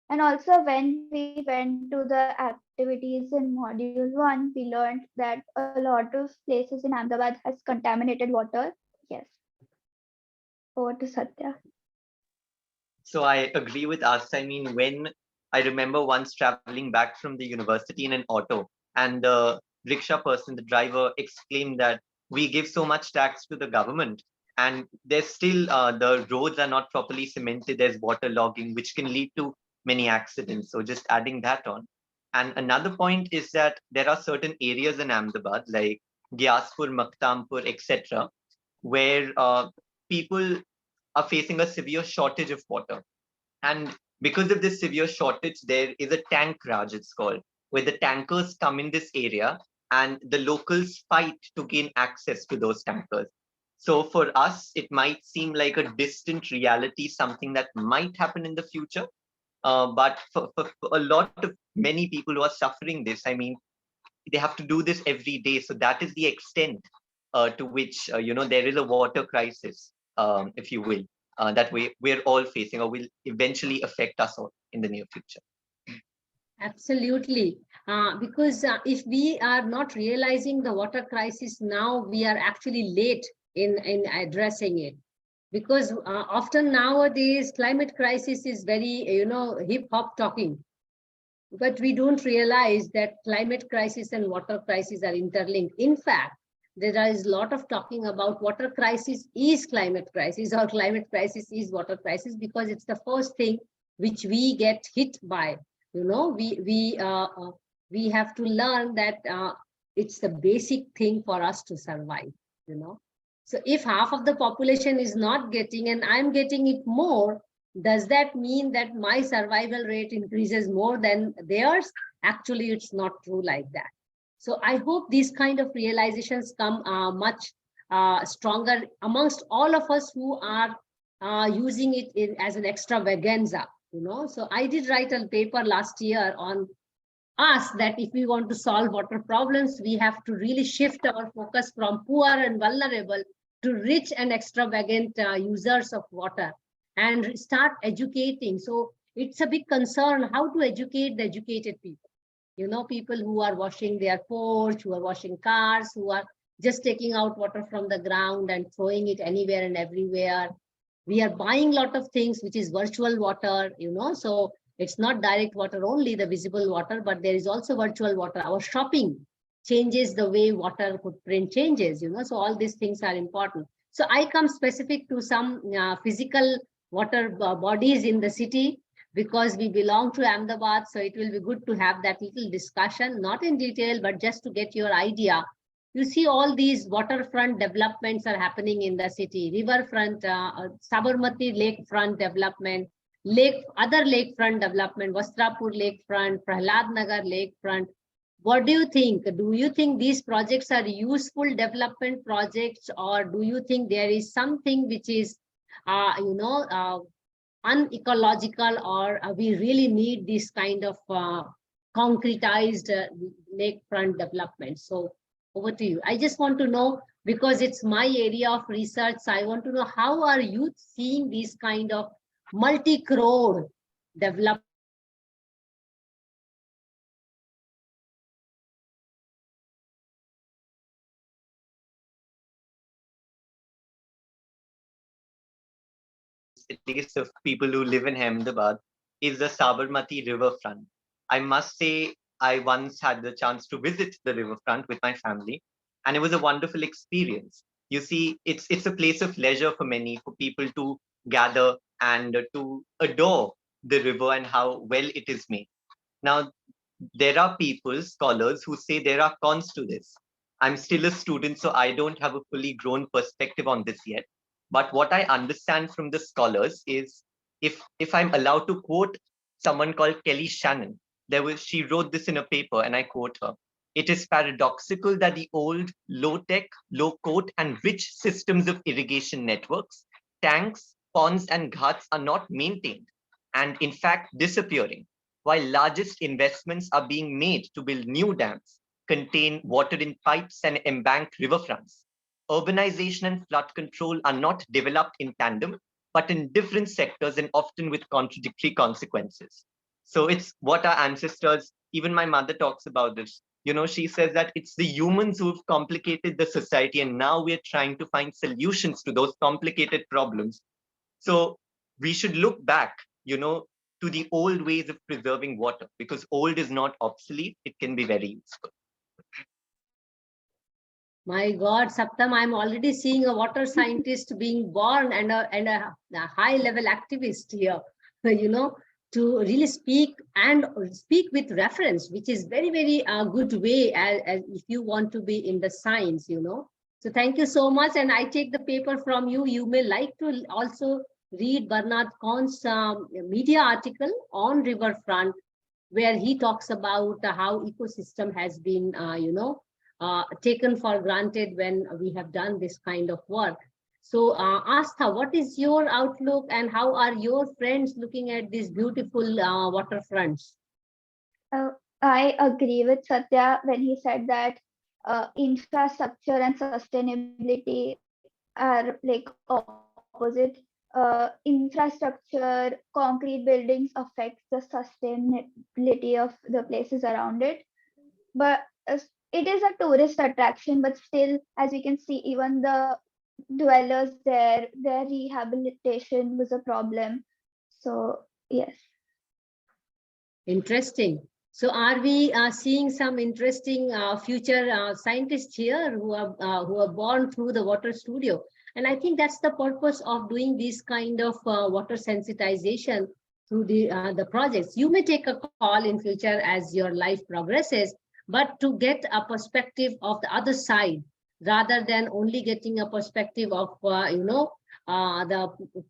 Speaker 4: And also, when we went to the activities in module 1, we learned that a lot of places in Ahmedabad has contaminated water. Yes. Over to Satya.
Speaker 3: So I agree with us. I mean, when I remember once traveling back from the university in an auto, and the rickshaw person, the driver, exclaimed that we give so much tax to the government, and there's still the roads are not properly cemented. There's water logging, which can lead to many accidents. So just adding that on. And another point is that there are certain areas in Ahmedabad, like Gyaspur, Maktampur, etc., where people are facing a severe shortage of water. And because of this severe shortage, there is a tank raj, it's called, where the tankers come in this area and the locals fight to gain access to those tankers. So for us, it might seem like a distant reality, something that might happen in the future. But for a lot of many people who are suffering this, I mean, they have to do this every day. So that is the extent to which, there is a water crisis, if you will, that we're all facing or will eventually affect us all in the near future.
Speaker 1: Absolutely. Because if we are not realizing the water crisis now, we are actually late in addressing it. Because often nowadays, climate crisis is very, hip hop talking. But we don't realize that climate crisis and water crisis are interlinked. In fact, there is a lot of talking about water crisis is climate crisis, or climate crisis is water crisis, because it's the first thing which we get hit by. We have to learn that it's the basic thing for us to survive. So if half of the population is not getting, and I'm getting it more, does that mean that my survival rate increases more than theirs? Actually, it's not true like that. So I hope these kind of realizations come much stronger amongst all of us who are using it as an extravaganza. So I did write a paper last year on us that if we want to solve water problems, we have to really shift our focus from poor and vulnerable to rich and extravagant users of water, and start educating. So it's a big concern how to educate the educated people. People who are washing their porch, who are washing cars, who are just taking out water from the ground and throwing it anywhere and everywhere. We are buying a lot of things which is virtual water, so it's not direct water only, the visible water, but there is also virtual water. Our shopping changes the way water footprint changes, so all these things are important. So I come specific to some physical water bodies in the city, because we belong to Ahmedabad. So it will be good to have that little discussion, not in detail, but just to get your idea. You see, all these waterfront developments are happening in the city. Riverfront, Sabarmati lakefront development, other lakefront development, Vastrapur lakefront, Prahlad Nagar lakefront. What do you think? Do you think these projects are useful development projects, or do you think there is something which is, unecological, or we really need this kind of concretized lakefront development? So over to you. I just want to know because it's my area of research. So I want to know, how are youth seeing these kind of multi-crore development
Speaker 3: place of people who live in Ahmedabad is the Sabarmati riverfront. I must say, I once had the chance to visit the riverfront with my family, and it was a wonderful experience. You see, it's a place of leisure for many, for people to gather and to adore the river and how well it is made. Now, there are people, scholars, who say there are cons to this. I'm still a student, so I don't have a fully grown perspective on this yet. But what I understand from the scholars is, if I'm allowed to quote someone called Kelly Shannon, she wrote this in a paper, and I quote her. It is paradoxical that the old low-tech, low-code, and rich systems of irrigation networks, tanks, ponds, and ghats are not maintained, and in fact disappearing, while largest investments are being made to build new dams, contain water in pipes, and embank riverfronts. Urbanization and flood control are not developed in tandem, but in different sectors and often with contradictory consequences. So it's what our ancestors, even my mother talks about this. She says that it's the humans who've complicated the society, and now we're trying to find solutions to those complicated problems. So we should look back, to the old ways of preserving water, because old is not obsolete, it can be very useful.
Speaker 1: My God, Saptam, I'm already seeing a water scientist being born and a high-level activist here, to really speak with reference, which is very, very good way as if you want to be in the science, So thank you so much. And I take the paper from you. You may like to also read Bernard Kahn's media article on riverfront, where he talks about how ecosystem has been, taken for granted when we have done this kind of work. So, Aastha, what is your outlook, and how are your friends looking at these beautiful waterfronts?
Speaker 4: I agree with Satya when he said that infrastructure and sustainability are like opposite. Infrastructure, concrete buildings affects the sustainability of the places around it. But it is a tourist attraction, but still, as we can see, even the dwellers there, their rehabilitation was a problem. So yes.
Speaker 1: Interesting. So are we seeing some interesting future scientists here who are born through the water studio? And I think that's the purpose of doing this kind of water sensitization through the projects. You may take a call in future as your life progresses, but to get a perspective of the other side, rather than only getting a perspective of, the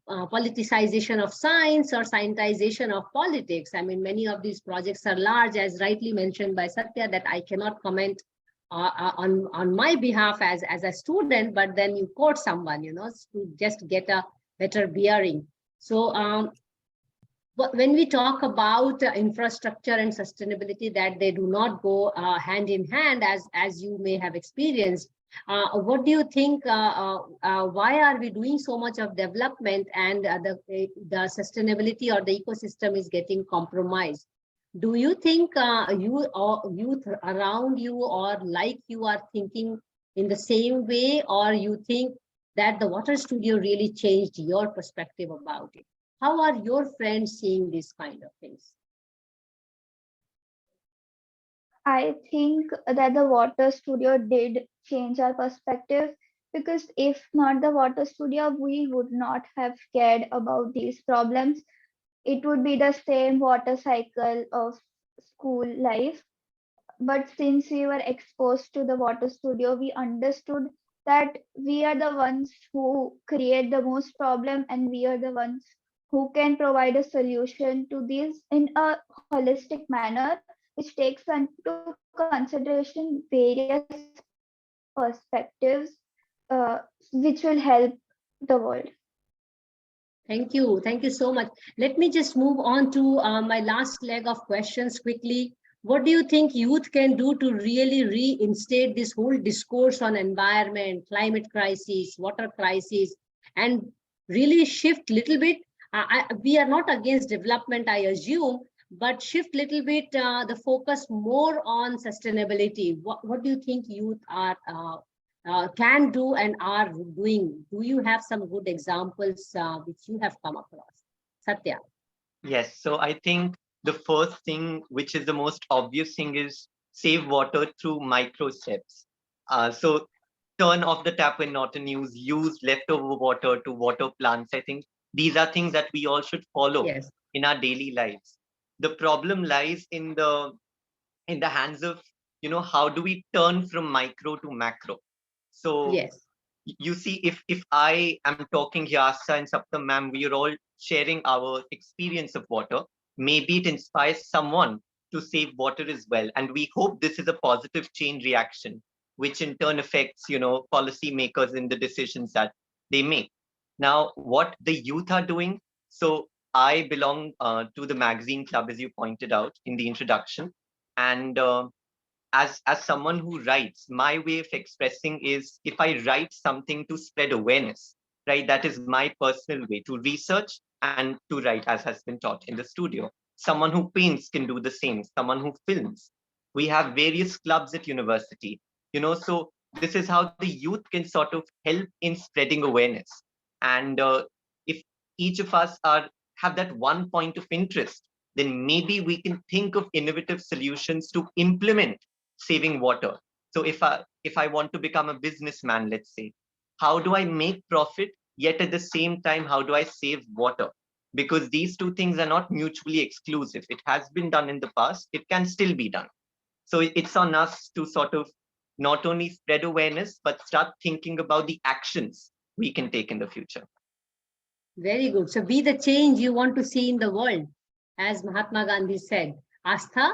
Speaker 1: politicization of science or scientization of politics. I mean, many of these projects are large, as rightly mentioned by Satya, that I cannot comment on my behalf as a student, but then you quote someone, to just get a better bearing. So when we talk about infrastructure and sustainability, that they do not go hand in hand, as you may have experienced. What do you think? Why are we doing so much of development, and the sustainability or the ecosystem is getting compromised? Do you think you or youth around you or like you are thinking in the same way, or you think that the water studio really changed your perspective about it? How are your friends seeing these kind of things?
Speaker 4: I think that the water studio did change our perspective, because if not the water studio, we would not have cared about these problems. It would be the same water cycle of school life. But since we were exposed to the water studio, we understood that we are the ones who create the most problem, and we are the ones who can provide a solution to these in a holistic manner, which takes into consideration various perspectives, which will help the world.
Speaker 1: Thank you. Thank you so much. Let me just move on to my last leg of questions quickly. What do you think youth can do to really reinstate this whole discourse on environment, climate crisis, water crisis, and really shift little bit? We are not against development, I assume, but shift little bit the focus more on sustainability. What do you think youth are can do and are doing? Do you have some good examples which you have come across? Satya.
Speaker 3: Yes, so I think the first thing, which is the most obvious thing, is save water through micro steps. So turn off the tap when not in use leftover water to water plants. I think these are things that we all should follow
Speaker 1: Yes.
Speaker 3: in our daily lives. The problem lies in the hands of, how do we turn from micro to macro? So
Speaker 1: Yes.
Speaker 3: you see, if I am talking here, Aastha and Saptam ma'am, we are all sharing our experience of water. Maybe it inspires someone to save water as well. And we hope this is a positive chain reaction, which in turn affects, policy makers in the decisions that they make. Now, what the youth are doing. So I belong to the magazine club, as you pointed out in the introduction. And as someone who writes, my way of expressing is, if I write something to spread awareness, right, that is my personal way to research and to write, as has been taught in the studio. Someone who paints can do the same, someone who films. We have various clubs at university, so this is how the youth can sort of help in spreading awareness. And if each of us have that one point of interest, then maybe we can think of innovative solutions to implement saving water. So if I want to become a businessman, let's say, how do I make profit, yet at the same time, how do I save water? Because these two things are not mutually exclusive. It has been done in the past, it can still be done. So it's on us to sort of not only spread awareness, but start thinking about the actions we can take in the future.
Speaker 1: Very good. So be the change you want to see in the world, as Mahatma Gandhi said. Aastha?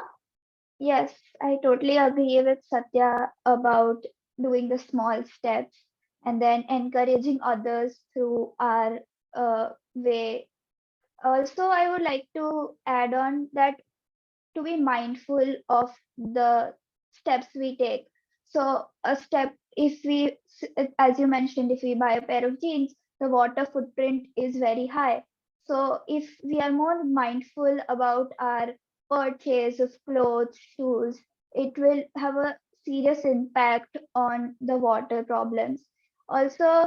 Speaker 4: Yes, I totally agree with Satya about doing the small steps and then encouraging others through our way. Also, I would like to add on that to be mindful of the steps we take. So a step, if we, as you mentioned, if we buy a pair of jeans, the water footprint is very high. So if we are more mindful about our purchase of clothes, shoes, it will have a serious impact on the water problems. Also,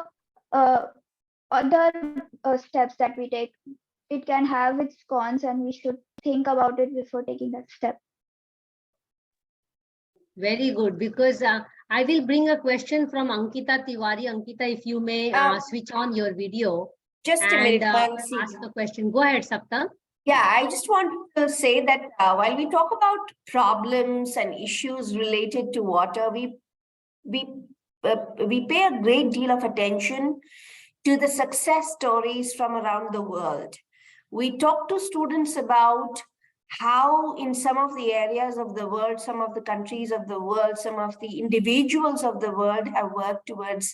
Speaker 4: other steps that we take, it can have its cons, and we should think about it before taking that step.
Speaker 1: Very good, because I will bring a question from Ankita Tiwari. Ankita, if you may switch on your video
Speaker 2: Just a
Speaker 1: and
Speaker 2: minute, Mansee.
Speaker 1: ask a question. Go ahead, Saptam.
Speaker 2: Yeah, I just want to say that while we talk about problems and issues related to water, we pay a great deal of attention to the success stories from around the world. We talk to students about how in some of the areas of the world, some of the countries of the world, some of the individuals of the world have worked towards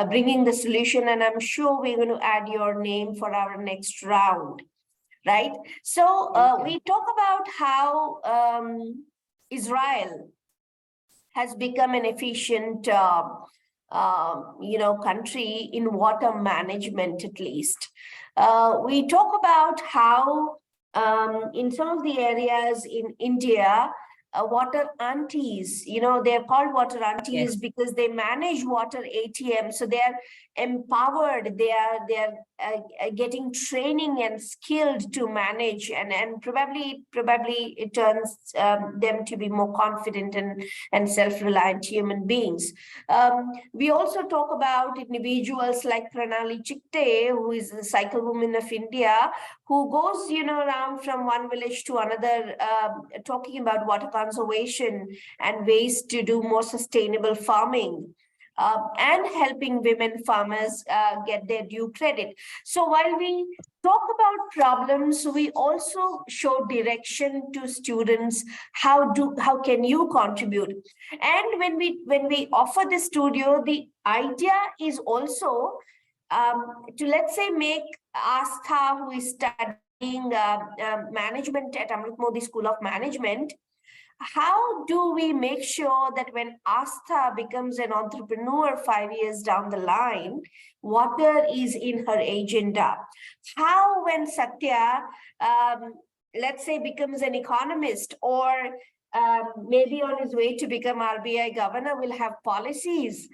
Speaker 2: bringing the solution. And I'm sure we're going to add your name for our next round, right? So we talk about how Israel has become an efficient country in water management, at least. We talk about how in some of the areas in India, water aunties, they're called water aunties because they manage water ATM. So they're empowered, they're getting training and skilled to manage, and probably it turns them to be more confident and self-reliant human beings. We also talk about individuals like Pranali Chikte, who is the cycle woman of India, who goes around from one village to another, talking about water conservation and ways to do more sustainable farming. And helping women farmers get their due credit. So while we talk about problems, we also show direction to students. How can you contribute? And when we offer the studio, the idea is also to, let's say, make Aastha, who is studying management at Amrit Modi School of Management, how do we make sure that when Aastha becomes an entrepreneur 5 years down the line, water is in her agenda? How, when Satya, let's say, becomes an economist, or maybe on his way to become RBI governor, will have policies,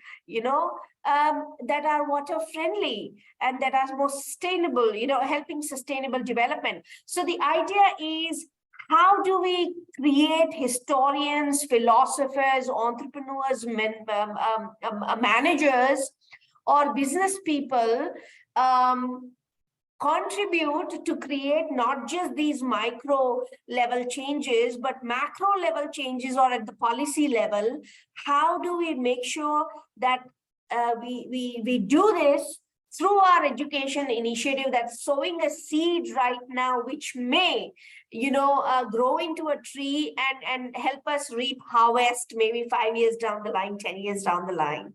Speaker 2: that are water friendly and that are more sustainable, helping sustainable development. So the idea is, how do we create historians, philosophers, entrepreneurs, managers, or business people contribute to create not just these micro level changes, but macro level changes, or at the policy level? How do we make sure that we do this through our education initiative that's sowing a seed right now, which may, grow into a tree and help us reap harvest maybe 5 years down the line, 10 years down the line?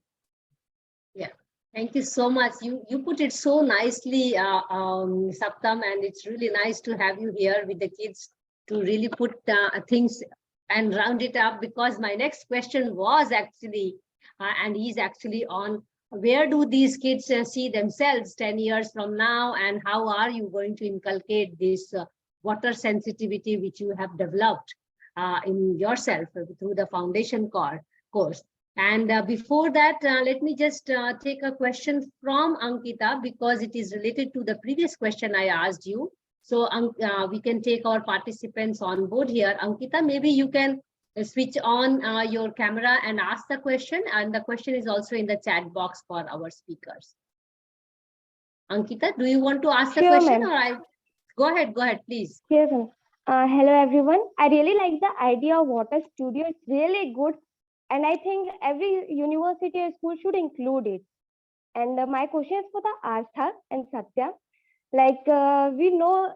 Speaker 1: Yeah. Thank you so much. You put it so nicely, Saptam, and it's really nice to have you here with the kids to really put things and round it up, because my next question was actually, and is actually on, where do these kids see themselves 10 years from now, and how are you going to inculcate this water sensitivity which you have developed in yourself through the foundation course. And before that, let me just take a question from Ankita, because it is related to the previous question I asked you. So we can take our participants on board here. Ankita, maybe you can switch on your camera and ask the question. And the question is also in the chat box for our speakers. Ankita, do you want to ask the question? Or Go ahead, please.
Speaker 5: Yes, ma'am. Hello, everyone. I really like the idea of water studio. It's really good. And I think every university or school should include it. And my question is for the Aastha and Satya. Like we know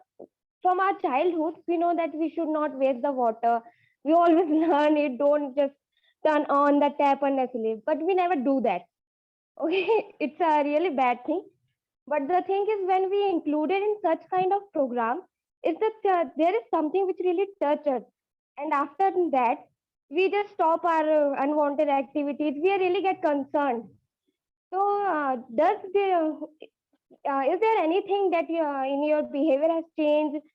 Speaker 5: from our childhood, we know that we should not waste the water. We always learn it. Don't just turn on the tap unnecessarily. But we never do that. Okay, it's a really bad thing. But the thing is, when we included in such kind of program, is that there is something which really touches us. And after that, we just stop our unwanted activities. We really get concerned. So, is there anything that in your behavior has changed?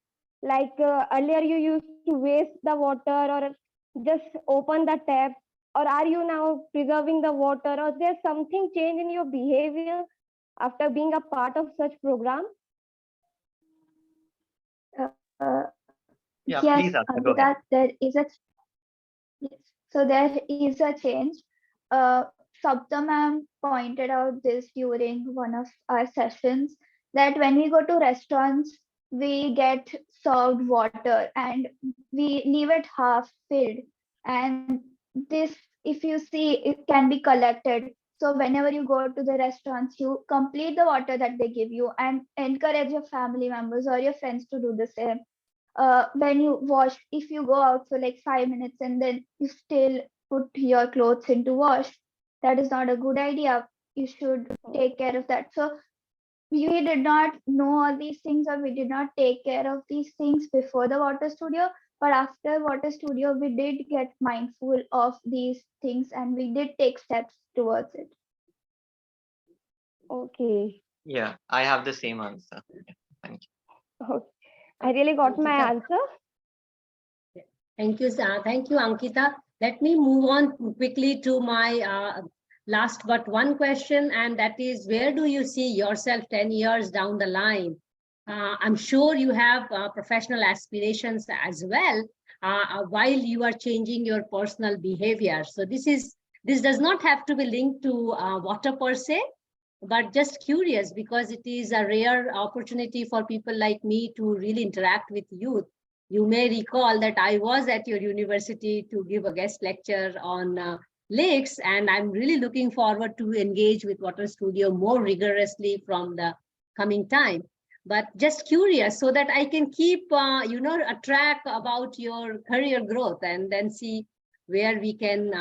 Speaker 5: Like earlier, you used to waste the water or just open the tap, or are you now preserving the water, or there's something change in your behavior after being a part of such program?
Speaker 3: Yeah,
Speaker 4: Yes,
Speaker 3: please, Aastha, go ahead.
Speaker 4: there is a so there is a change. Saptam ma'am pointed out this during one of our sessions, that when we go to restaurants, we get served water and we leave it half filled. And this, if you see, it can be collected. So whenever you go to the restaurants, you complete the water that they give you and encourage your family members or your friends to do the same. When you wash, if you go out for like 5 minutes and then you still put your clothes into wash, that is not a good idea. You should take care of that. So we did not know all these things, or we did not take care of these things before the water studio. But after water studio, we did get mindful of these things and we did take steps towards it.
Speaker 5: Okay.
Speaker 3: Yeah, I have the same answer. Thank you.
Speaker 5: Okay. I really got my answer.
Speaker 1: Thank you, Ankita. Let me move on quickly to my last but one question, and that is, where do you see yourself 10 years down the line? I'm sure you have professional aspirations as well, while you are changing your personal behavior. So this does not have to be linked to water per se, but just curious, because it is a rare opportunity for people like me to really interact with youth. You may recall that I was at your university to give a guest lecture on lakes, and I'm really looking forward to engage with Water Studio more rigorously from the coming time. But just curious, so that I can keep, a track about your career growth, and then see where we can,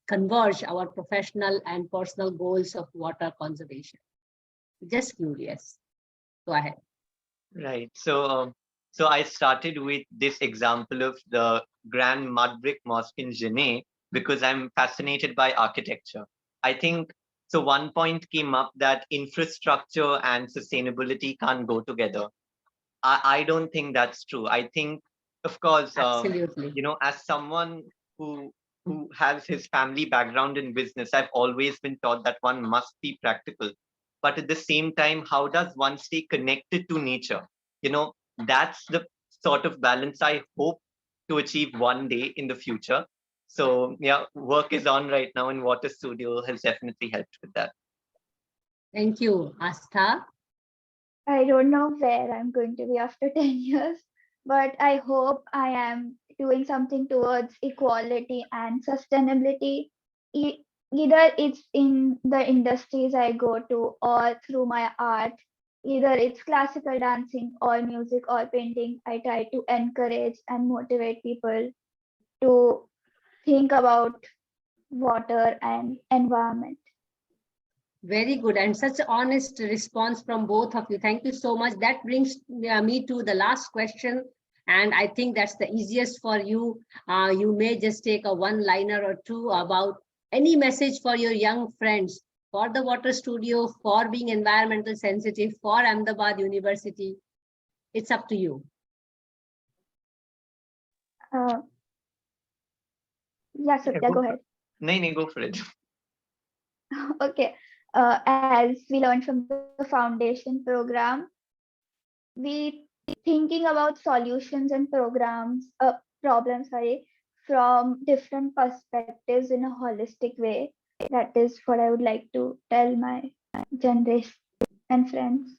Speaker 1: converge our professional and personal goals of water conservation. Just curious. Go ahead.
Speaker 3: Right. So So I started with this example of the Grand Mud Brick Mosque in Genève because I'm fascinated by architecture. I think so. One point came up that infrastructure and sustainability can't go together. I don't think that's true. I think, of course,
Speaker 1: Absolutely.
Speaker 3: as someone who who has his family background in business, I've always been taught that one must be practical. But at the same time, how does one stay connected to nature? That's the sort of balance I hope to achieve one day in the future. So yeah, work is on right now, and Water Studio has definitely helped with that.
Speaker 1: Thank you, Aastha.
Speaker 4: I don't know where I'm going to be after 10 years, but I hope I am doing something towards equality and sustainability. Either it's in the industries I go to or through my art, either it's classical dancing or music or painting. I try to encourage and motivate people to think about water and environment.
Speaker 1: Very good, and such an honest response from both of you. Thank you so much. That brings me to the last question, and I think that's the easiest for you. You may just take a one-liner or two about any message for your young friends, for the Water Studio, for being environmental sensitive, for Ahmedabad University. It's up to you.
Speaker 4: Yeah, Satya, go ahead.
Speaker 3: No, go for it.
Speaker 4: Okay. As we learned from the foundation program, we thinking about solutions and problems, from different perspectives in a holistic way. That is what I would like to tell my generation and friends.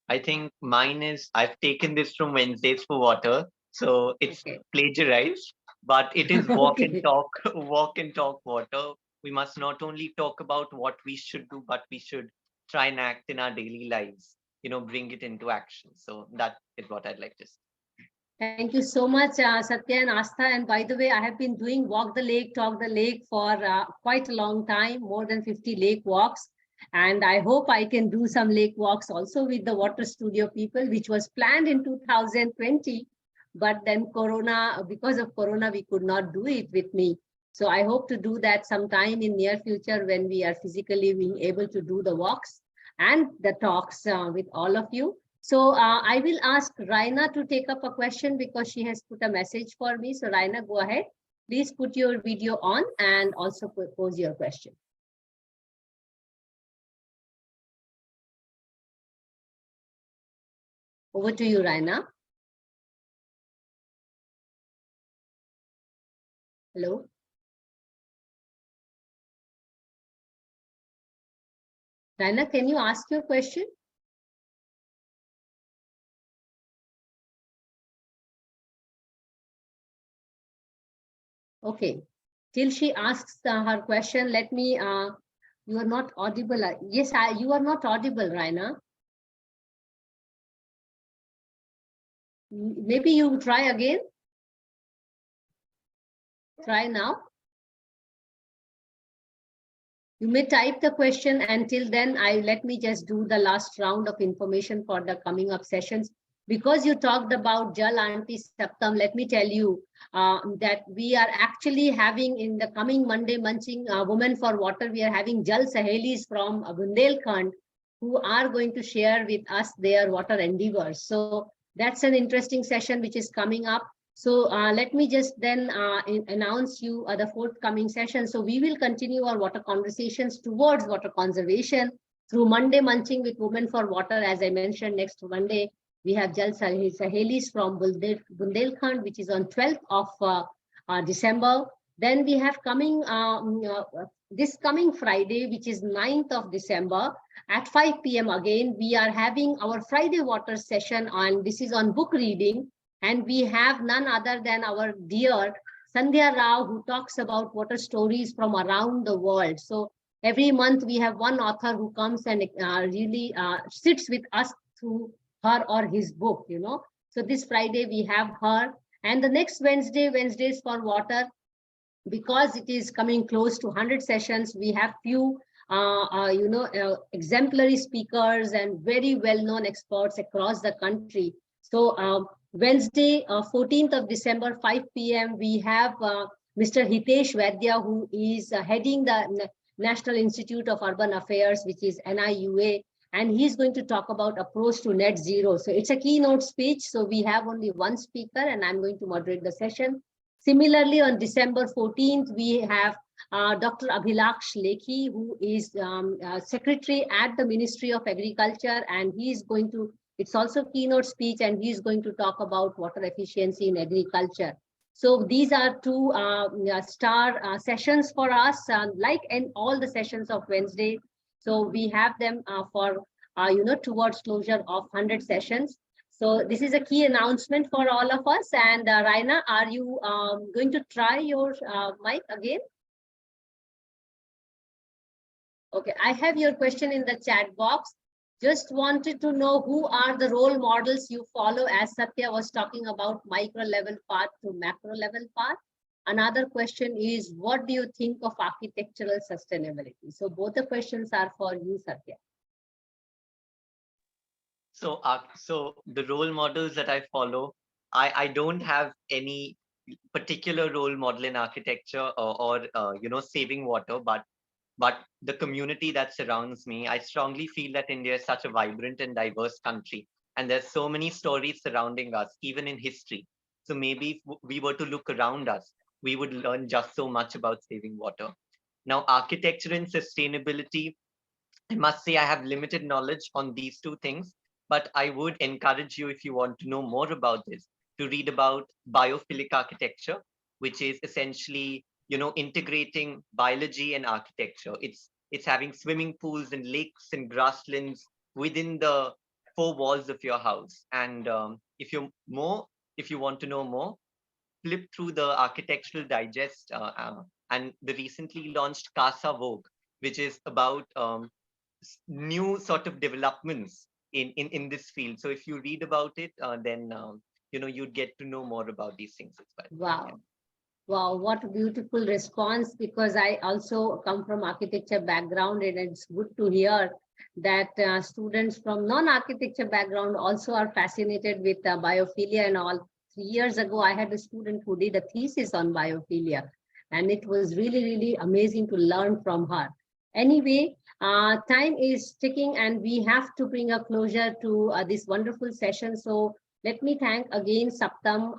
Speaker 3: I think mine is I've taken this from Wednesdays for Water, so it's plagiarized, but it is walk and talk water. We must not only talk about what we should do, but we should try and act in our daily lives, bring it into action. So that is what I'd like to say.
Speaker 1: Thank you so much, Satya and Aastha. And by the way, I have been doing Walk the Lake, Talk the Lake for quite a long time, more than 50 lake walks. And I hope I can do some lake walks also with the Water Studio people, which was planned in 2020. But then because of Corona, we could not do it with me. So I hope to do that sometime in near future when we are physically being able to do the walks and the talks with all of you. So I will ask Raina to take up a question because she has put a message for me. So Raina, go ahead. Please put your video on and also pose your question. Over to you, Raina. Hello. Raina, can you ask your question? Okay, till she asks her question, let me, you are not audible. Yes, you are not audible, Raina. Maybe you try again. Try now. You may type the question. Until then, let me just do the last round of information for the coming up sessions. Because you talked about Jal Aunty Saptam, let me tell you that we are actually having in the coming Monday Munching Women for Water, we are having Jal Sahelis from Bundelkhand who are going to share with us their water endeavors. So that's an interesting session which is coming up. So let me just then announce you the forthcoming session. So we will continue our water conversations towards water conservation through Monday Munching with Women for Water. As I mentioned, next Monday, we have Jal Sahelis from Bundelkhand, which is on 12th of December. Then we have this coming Friday, which is 9th of December at 5 p.m. again, we are having our Friday water session this is on book reading. And we have none other than our dear Sandhya Rao, who talks about water stories from around the world. So every month we have one author who comes and really sits with us through her or his book, So this Friday we have her. And the next Wednesday, Wednesdays for Water, because it is coming close to 100 sessions, we have few exemplary speakers and very well-known experts across the country. So Wednesday, 14th of December, 5 p.m., we have Mr. Hitesh Vaidya, who is heading the National Institute of Urban Affairs, which is NIUA, and he's going to talk about approach to net zero. So it's a keynote speech. So we have only one speaker, and I'm going to moderate the session. Similarly, on December 14th, we have Dr. Abhilaksh Lekhi, who is secretary at the Ministry of Agriculture, and he's going to, it's also keynote speech, and he's going to talk about water efficiency in agriculture. So these are two star sessions for us, like in all the sessions of Wednesday. So we have them for, towards closure of 100 sessions. So this is a key announcement for all of us. And Raina, are you going to try your mic again? Okay, I have your question in the chat box. Just wanted to know who are the role models you follow, as Satya was talking about micro level path to macro level path. Another question is, what do you think of architectural sustainability? So both the questions are for you, Satya.
Speaker 3: So the role models that I follow, I don't have any particular role model in architecture or saving water, but the community that surrounds me. I strongly feel that India is such a vibrant and diverse country, and there's so many stories surrounding us, even in history. So maybe if we were to look around us, we would learn just so much about saving water. Now, architecture and sustainability, I must say I have limited knowledge on these two things, but I would encourage you, if you want to know more about this, to read about biophilic architecture, which is essentially, integrating biology and architecture. It's having swimming pools and lakes and grasslands within the four walls of your house. And if you want to know more, flip through the Architectural Digest and the recently launched Casa Vogue, which is about new sort of developments in this field. So if you read about it, then you'd get to know more about these things as well.
Speaker 1: Wow.
Speaker 3: Yeah.
Speaker 1: Wow, what a beautiful response, because I also come from architecture background, and it's good to hear that students from non-architecture background also are fascinated with biophilia and all. 3 years ago, I had a student who did a thesis on biophilia, and it was really, really amazing to learn from her. Anyway, time is ticking, and we have to bring a closure to this wonderful session. So let me thank again Saptam,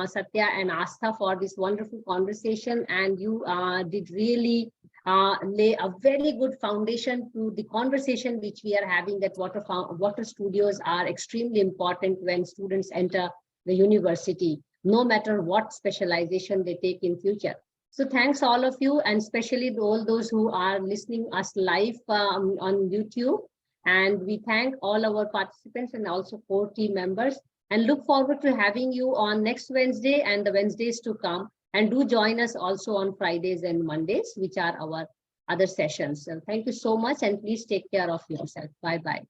Speaker 1: Satya, and Aastha for this wonderful conversation. And you did really lay a very good foundation to the conversation which we are having, that water studios are extremely important when students enter the university, no matter what specialization they take in future. So thanks all of you, and especially all those who are listening us live on YouTube. And we thank all our participants and also core team members, and look forward to having you on next Wednesday and the Wednesdays to come. And do join us also on Fridays and Mondays, which are our other sessions. So thank you so much, and please take care of yourself. Bye-bye.